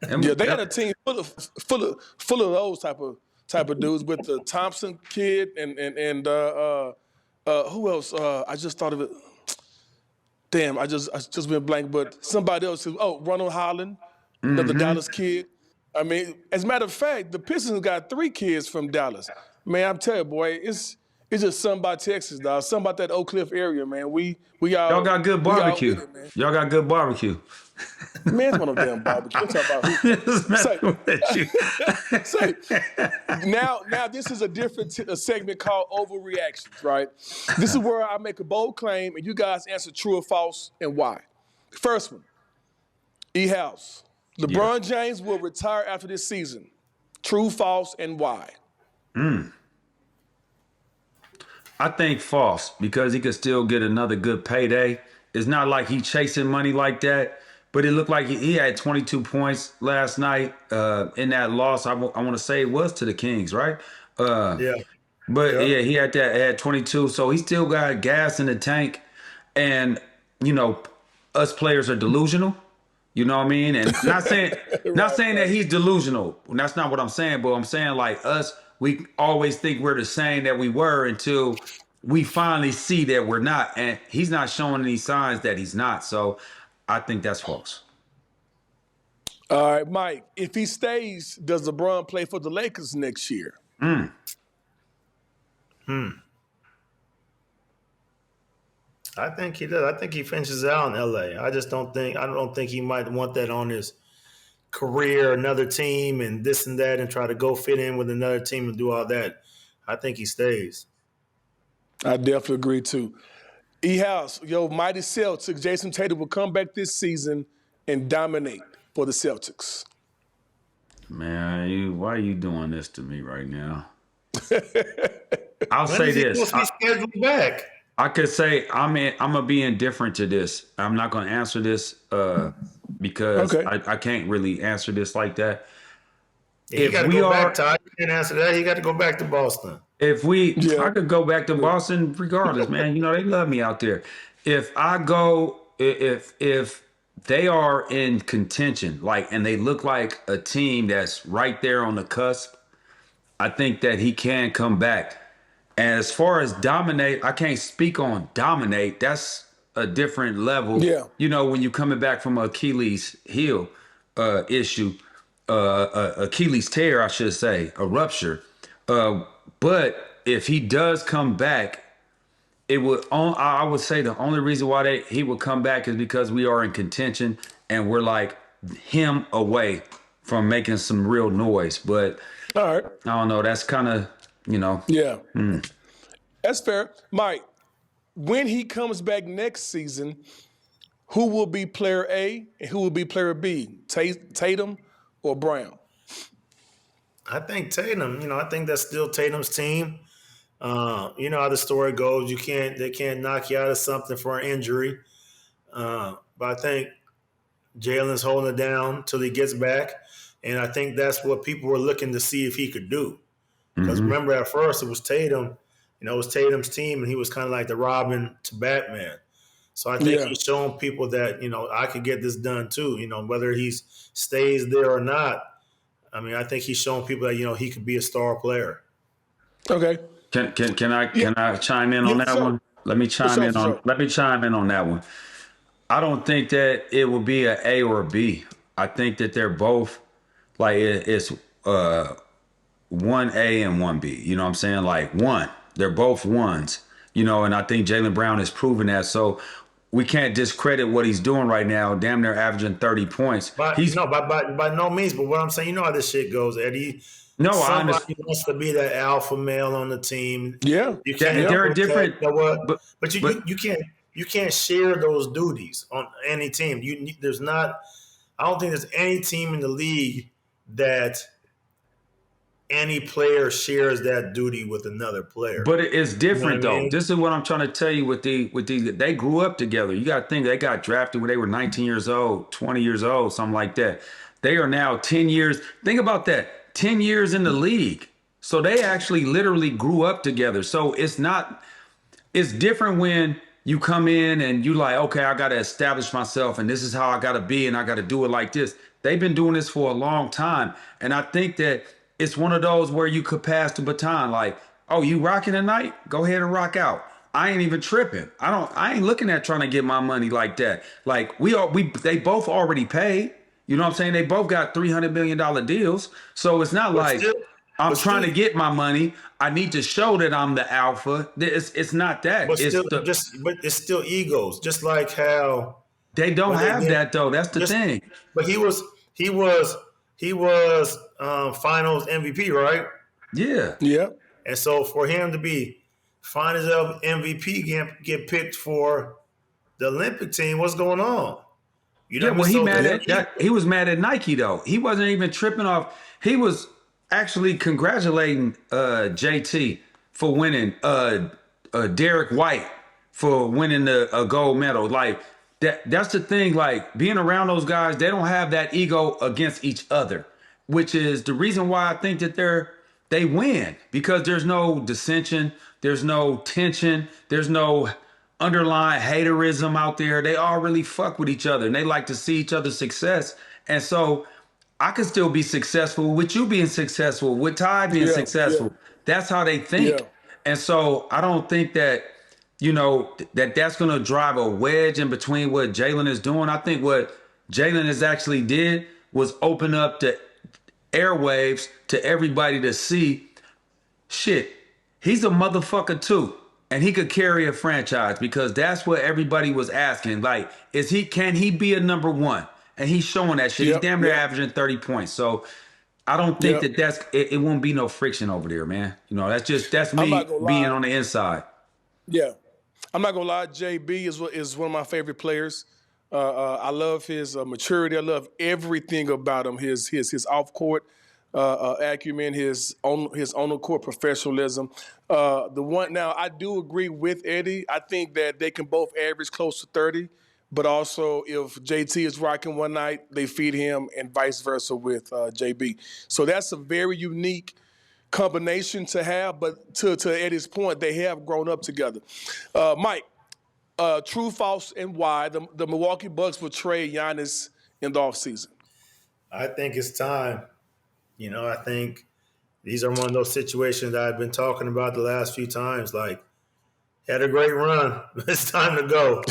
And they got a team full of those type of dudes with the Thompson kid and who else? I just thought of it. Damn, I just went blank. But somebody else. Ronald Holland, the Dallas kid. I mean, as a matter of fact, the Pistons got 3 kids from Dallas. Man, I'm telling you, boy, it's just something about Texas, dog. Something about that Oak Cliff area, man. Y'all got good barbecue. Y'all got good barbecue. Man, it's one of them damn barbecue. I'm talking about now this is a different segment called Overreactions, right? This is where I make a bold claim and you guys answer true or false and why. First one, E-House. LeBron James will retire after this season. True, false, and why? I think false because he could still get another good payday. It's not like he chasing money like that, but it looked like he had 22 points last night in that loss. I want to say it was to the Kings, right? But he had 22, so he still got gas in the tank. And us players are delusional. You know what I mean? And not saying that he's delusional. That's not what I'm saying. But I'm saying like us, we always think we're the same that we were until we finally see that we're not. And he's not showing any signs that he's not. So I think that's false. All right, Mike. If he stays, does LeBron play for the Lakers next year? I think he does. I think he finishes out in LA. I don't think he might want that on his career, another team and this and that, and try to go fit in with another team and do all that. I think he stays. I definitely agree too. E-House, mighty Celtics, Jason Tatum will come back this season and dominate for the Celtics. Man, why are you doing this to me right now? I'll say this. He's scheduled back. I could say I'm gonna be indifferent to this. I'm not gonna answer this because I can't really answer this like that. He got to go back, Ty. You can't answer that. He got to go back to Boston. I could go back to Boston regardless, man. They love me out there. If they are in contention, and they look like a team that's right there on the cusp, I think that he can come back. And as far as dominate, I can't speak on dominate. That's a different level. Yeah. When you're coming back from an Achilles heel issue, Achilles tear, I should say, a rupture. But if he does come back, I would say the only reason why he would come back is because we are in contention and we're like him away from making some real noise. But all right, I don't know. That's kind of, Yeah. That's fair. Mike, when he comes back next season, who will be player A and who will be player B? Tatum or Brown? I think Tatum. I think that's still Tatum's team. You know how the story goes. They can't knock you out of something for an injury. But I think Jalen's holding it down till he gets back, and I think that's what people were looking to see if he could do. Because remember, at first it was Tatum. It was Tatum's team, and he was kind of like the Robin to Batman. So I think he's showing people that I could get this done too. Whether he stays there or not. I mean, I think he's showing people that he could be a star player. Okay. Can I chime in on that one? Let me chime in on that one. I don't think that it will be an A or a B. I think that they're both like it's 1A and 1B. You know what I'm saying? Like they're both ones. And I think Jaylen Brown has proven that. So we can't discredit what he's doing right now. Damn near averaging 30 points. By no means. But what I'm saying, how this shit goes, Eddie. No, somebody wants to be that alpha male on the team. Yeah, you can't. They're different. But you can't share those duties on any team. I don't think there's any team in the league that any player shares that duty with another player. But it's different though. This is what I'm trying to tell you with they grew up together. You got to think they got drafted when they were 19 years old, 20 years old, something like that. They are now 10 years. Think about that. 10 years in the league. So they actually literally grew up together. So it's different when you come in and you like, okay, I got to establish myself and this is how I got to be and I got to do it like this. They've been doing this for a long time. And I think that it's one of those where you could pass the baton like, oh, you rocking tonight? Go ahead and rock out. I ain't even tripping. I ain't looking at trying to get my money like that. Like they both already paid. You know what I'm saying? They both got $300 million deals. So it's not I'm trying to get my money. I need to show that I'm the alpha. It's not that. But it's still egos. Just like how they don't have that though. That's the thing. But he was finals MVP, right? Yeah. Yeah. And so for him to be finals MVP get picked for the Olympic team, what's going on? He was mad at Nike though. He wasn't even tripping off. He was actually congratulating JT for winning, Derek White for winning a gold medal. Like that's the thing. Like being around those guys, they don't have that ego against each other, which is the reason why I think that they win, because there's no dissension, there's no tension, there's no underlying haterism out there. They all really fuck with each other and they like to see each other's success. And so I could still be successful with you being successful, with Ty being successful. Yeah. That's how they think. Yeah. And so I don't think that, that's going to drive a wedge in between what Jalen is doing. I think what Jalen has actually did was open up the airwaves to everybody to see, shit, he's a motherfucker too. And he could carry a franchise, because that's what everybody was asking. Like, can he be a number one? And he's showing that shit. He's damn near averaging 30 points. So I don't think it won't be no friction over there, man. That's me being on the inside. Yeah. I'm not gonna lie, JB is one of my favorite players. I love his maturity. I love everything about him. His off court acumen, his on the court professionalism. Now I do agree with Eddie. I think that they can both average close to 30, but also if JT is rocking one night, they feed him, and vice versa with JB. So that's a very unique combination to have. But to Eddie's point, they have grown up together. Mike, true, false, and why the Milwaukee Bucks will trade Giannis in the offseason? I think it's time. I think these are one of those situations that I've been talking about the last few times. Like, had a great run. It's time to go.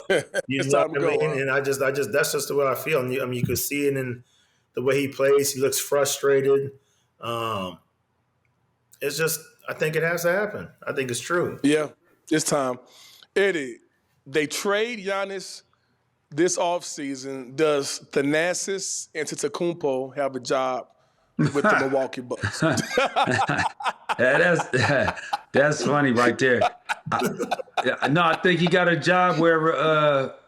It's time to go. And I just that's just the way I feel. I mean, you can see it in the way he plays. He looks frustrated. It's just, I think it has to happen. I think it's true. Yeah, it's time. Eddie, they trade Giannis this offseason. Does Thanasis Antetokounmpo have a job with the Milwaukee Bucks? That's funny right there. Yeah, no, I think he got a job where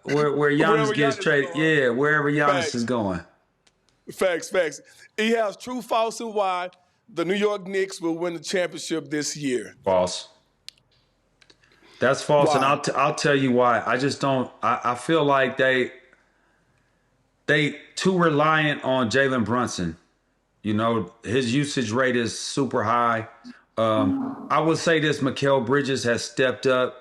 Giannis Wherever gets Giannis traded. going. Yeah, wherever Giannis is Facts. going. Facts. He has true, false, and why the New York Knicks will win the championship this year. False. That's false, and Why? I'll tell you why. I just don't. I feel like they too reliant on Jalen Brunson. You know, his usage rate is super high. I would say this: Mikal Bridges has stepped up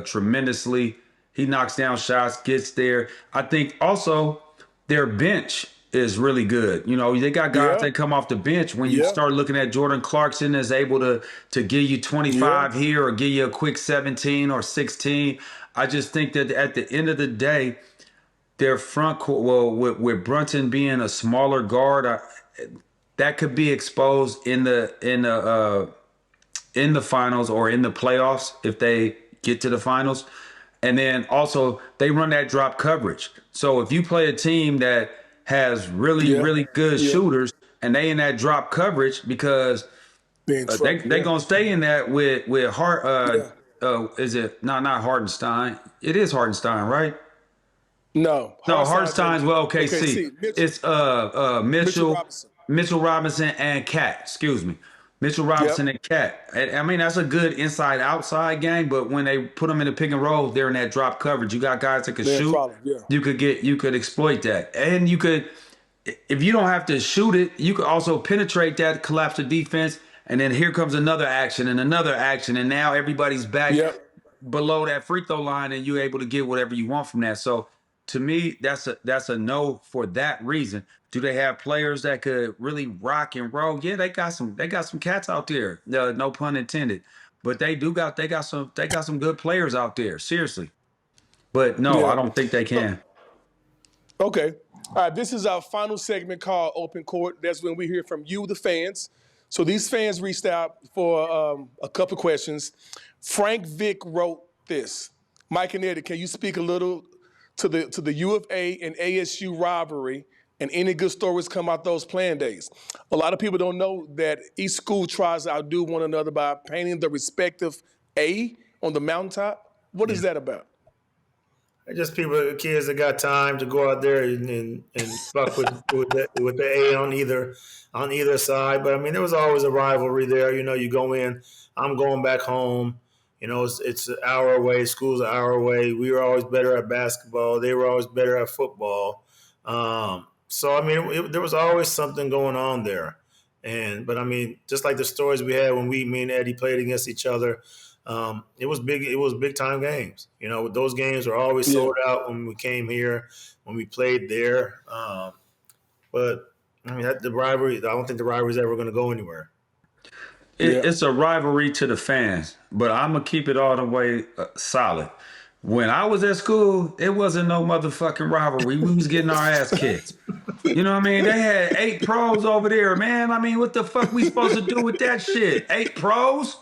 tremendously. He knocks down shots, gets there. I think also their bench is really good. You know, they got guys Yeah. that come off the bench. When you Yeah. start looking at Jordan Clarkson is able to give you 25 Yeah. here or give you a quick 17 or 16. I just think that at the end of the day, their front court, well, with Brunson being a smaller guard, that could be exposed in the finals or in the playoffs if they get to the finals. And then also they run that drop coverage. So if you play a team that has really, Yeah. really good Yeah. shooters and they in that drop coverage because Be in trouble. they Yeah. gonna stay in that with Hart Yeah. is it not Hardenstein? It is Hardenstein, right? No. No, Hartenstein's Hartenstein's well OKC. OKC. Mitchell. It's Mitchell Mitchell Robinson. Robinson and Cat. Excuse me. Mitchell Robinson Yep. and Cat. I mean, that's a good inside outside game, but when they put them in the pick and roll, they're in that drop coverage. You got guys that can They're in shoot. trouble. Yeah. You could exploit that. And you could, if you don't have to shoot it, you could also penetrate that, collapse the defense, and then here comes another action and another action, and now everybody's back Yep. below that free throw line, and you're able to get whatever you want from that. So to me, that's a no for that reason. Do they have players that could really rock and roll? Yeah, they got some cats out there. No pun intended. But they got some good players out there. Seriously. But no, I Yeah. don't think they can. Okay. All right. This is our final segment called Open Court. That's when we hear from you, the fans. So these fans reached out for a couple questions. Frank Vick wrote this. Mike and Eddie, can you speak a little to the U of A and ASU rivalry and any good stories come out those playing days? A lot of people don't know that each school tries to outdo one another by painting the respective A on the mountaintop. What is that about? Just people, kids that got time to go out there and fuck with the A on either side. But I mean, there was always a rivalry there. You know, you go in, I'm going back home. You know, it's an hour away. School's an hour away. We were always better at basketball. They were always better at football. So I mean, there was always something going on there. But I mean, just like the stories we had when me and Eddie played against each other. It was big. It was big time games. You know, those games were always sold out when we came here, when we played there. But I mean, the rivalry. I don't think the rivalry is ever going to go anywhere. It's a rivalry to the fans, but I'm gonna keep it all the way solid. When I was at school, it wasn't no motherfucking rivalry. We was getting our ass kicked. You know what I mean? They had 8 pros over there, man. I mean, what the fuck we supposed to do with that shit? 8 pros?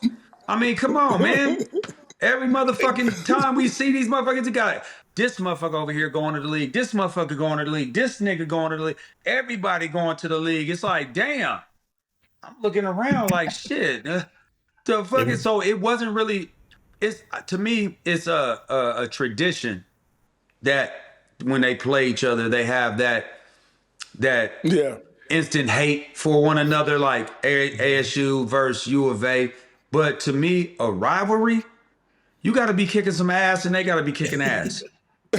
I mean, come on, man. Every motherfucking time we see these motherfuckers, you got this motherfucker over here going to the league, this motherfucker going to the league, this nigga going to the league, everybody going to the league. It's like, damn. I'm looking around like shit. The fucking so it wasn't really. It's to me, it's a tradition that when they play each other, they have that Yeah. instant hate for one another, like ASU versus U of A. But to me, a rivalry, you got to be kicking some ass, and they got to be kicking ass.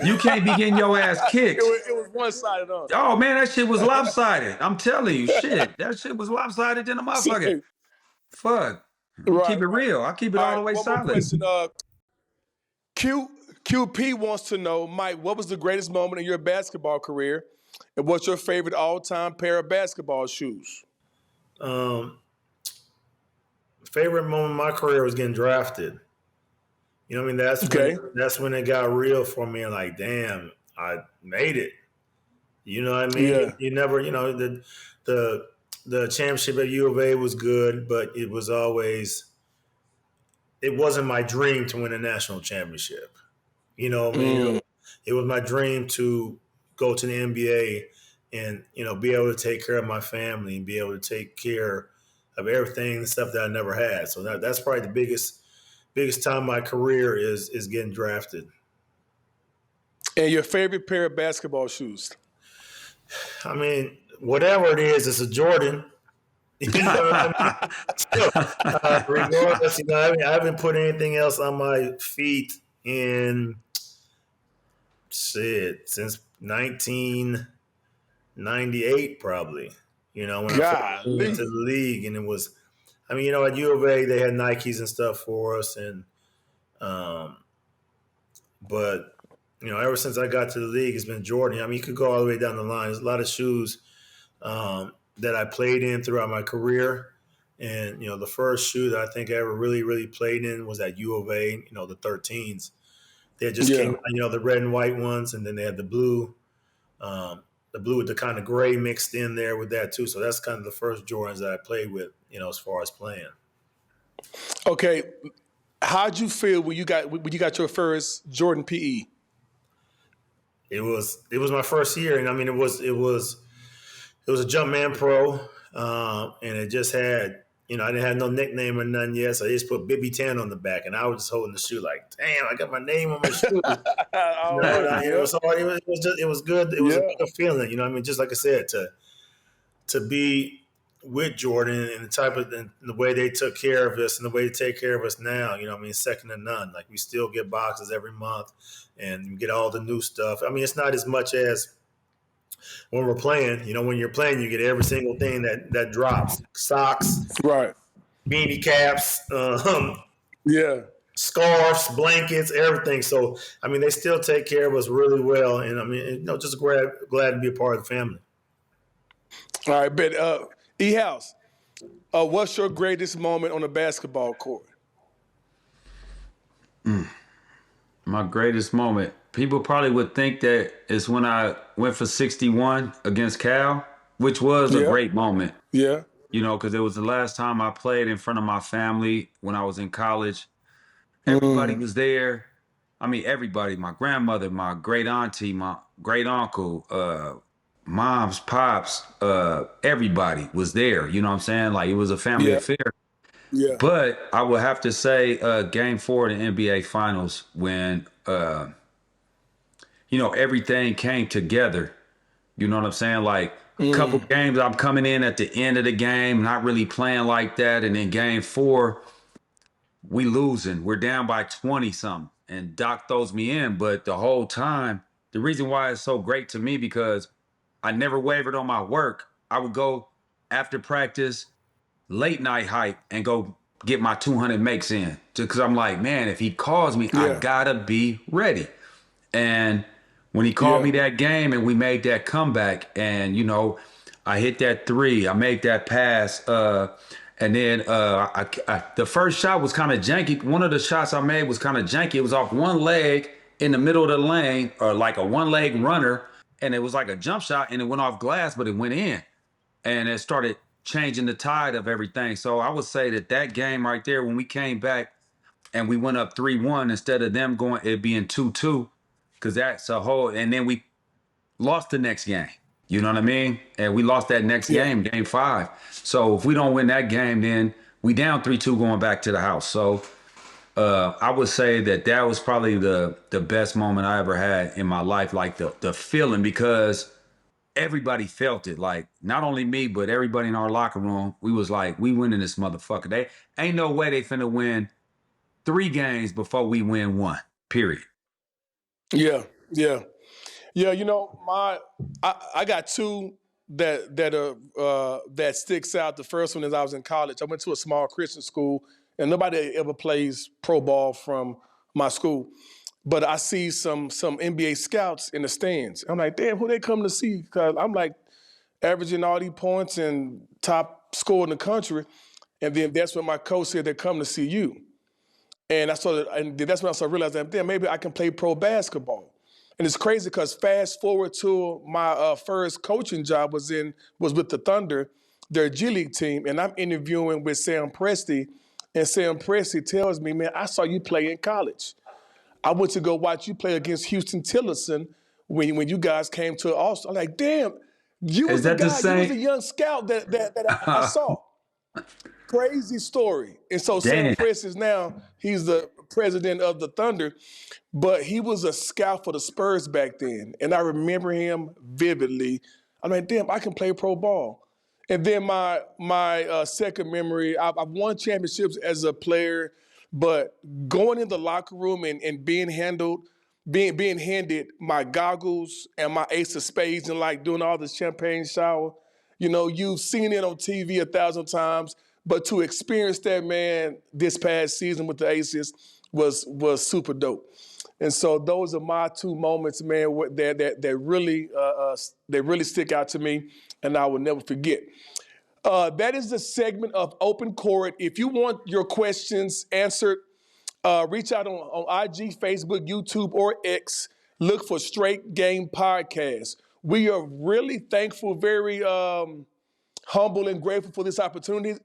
You can't be getting your ass kicked. It was one-sided on. Oh man, that shit was lopsided. I'm telling you, shit, that shit was lopsided than a motherfucker. Fuck. Keep it real. I keep it all the way one solid. more question. QP wants to know, Mike, what was the greatest moment in your basketball career, and what's your favorite all-time pair of basketball shoes? Favorite moment in my career was getting drafted. You know what I mean? That's when it got real for me. Like, damn, I made it. You know what I mean? Yeah. You never, you know, the championship at U of A was good, but it wasn't my dream to win a national championship. You know what I mean? It was my dream to go to the NBA and, you know, be able to take care of my family and be able to take care of everything and stuff that I never had. So that's probably the biggest time of my career is getting drafted. And your favorite pair of basketball shoes? I mean, whatever it is, it's a Jordan. You know what I mean? So, regardless, I haven't put anything else on my feet in since 1998, probably. When I first went to the league, and it was, at U of A they had Nikes and stuff for us, and but ever since I got to the league, it's been Jordan. You could go all the way down the line. There's a lot of shoes that I played in throughout my career. And, the first shoe that I think I ever really, really played in was at U of A, the 13s. They just came out, the red and white ones, and then they had the blue with the kind of gray mixed in there with that too. So that's kind of the first Jordans that I played with, as far as playing. Okay. How'd you feel when you got your first Jordan PE? It was my first year, and it was a Jumpman Pro, and it just had, I didn't have no nickname or nothing yet, so I just put Bibby 10 on the back, and I was just holding the shoe like, damn, I got my name on my shoe. It was good. It was a good feeling, just like I said, to be with Jordan and the way they took care of us and the way they take care of us now, second to none. Like, we still get boxes every month, and you get all the new stuff. It's not as much as when we're playing. When you're playing, you get every single thing that drops. Socks, right? Beanie caps, scarves, blankets, everything. So, they still take care of us really well, and just glad to be a part of the family. All right, but E-House, what's your greatest moment on the basketball court? My greatest moment. People probably would think that it's when I went for 61 against Cal, which was a great moment. Yeah. Because it was the last time I played in front of my family when I was in college. Everybody was there. Everybody, my grandmother, my great auntie, my great uncle, moms, pops, everybody was there. You know what I'm saying? Like, it was a family affair. Yeah. But I would have to say Game 4 of the NBA Finals when, everything came together. You know what I'm saying? Like, a couple games, I'm coming in at the end of the game, not really playing like that. And then Game 4, we losing. We're down by 20-something. And Doc throws me in. But the whole time, the reason why it's so great to me, because I never wavered on my work. I would go after practice, late night hype, and go get my 200 makes in. Just because I'm like, man, if he calls me, I gotta be ready. And when he called me that game and we made that comeback, and I hit that three, I made that pass, and then the first shot was kind of janky. One of the shots I made was kind of janky. It was off one leg in the middle of the lane, or like a one-leg runner, and it was like a jump shot, and it went off glass, but it went in. And it started changing the tide of everything. So I would say that game right there, when we came back and we went up 3-1, instead of them it being 2-2, because that's a whole, and then we lost the next game. You know what I mean? And we lost that next game, Game 5. So if we don't win that game, then we down 3-2 going back to the house. So I would say that was probably the best moment I ever had in my life, like the feeling, because everybody felt it. Like, not only me, but everybody in our locker room, we was like, we winning this motherfucker. They ain't no way they finna win 3 games before we win 1, period. Yeah. I got 2 that sticks out. The first one is I was in college. I went to a small Christian school, and nobody ever plays pro ball from my school. But I see some NBA scouts in the stands. I'm like, damn, who they come to see? Because I'm like averaging all these points and top scorer in the country. And then that's when my coach said they come to see you. And that's when I started realizing, damn, maybe I can play pro basketball. And it's crazy because fast forward to my first coaching job was with the Thunder, their G League team, and I'm interviewing with Sam Presti, and Sam Presti tells me, man, I saw you play in college. I went to go watch you play against Houston Tillerson when you guys came to Austin. I'm like, damn, you was the guy, you was the young scout that I saw. Crazy story. And so Sam Damn. Press now, he's the president of the Thunder, but he was a scout for the Spurs back then. And I remember him vividly. I'm like, damn, I can play pro ball. And then my second memory, I've won championships as a player, but going in the locker room and being handed my goggles and my ace of spades and like doing all this champagne shower. You know, you've seen it on TV 1,000 times, but to experience that, man, this past season with the aces was super dope. And so those are my two moments, man, that really stick out to me, and I will never forget. That is the segment of Open Court. If you want your questions answered, reach out on IG, Facebook, YouTube, or X. Look for Straight Game Podcast. We are really thankful, very humble and grateful for this opportunity.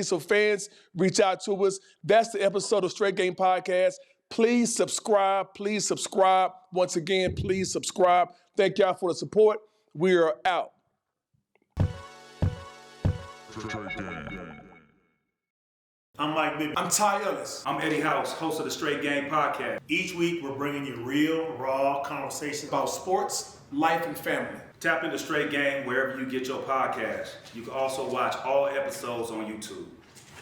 So fans, reach out to us. That's the episode of Straight Game Podcast. Please subscribe. Please subscribe. Once again, please subscribe. Thank y'all for the support. We are out. I'm Mike Bibby. I'm Ty Ellis. I'm Eddie House, host of the Straight Game Podcast. Each week, we're bringing you real, raw conversations About sports, life, and family. Tap into Straight Game wherever you get your podcast. You can also watch all episodes on YouTube.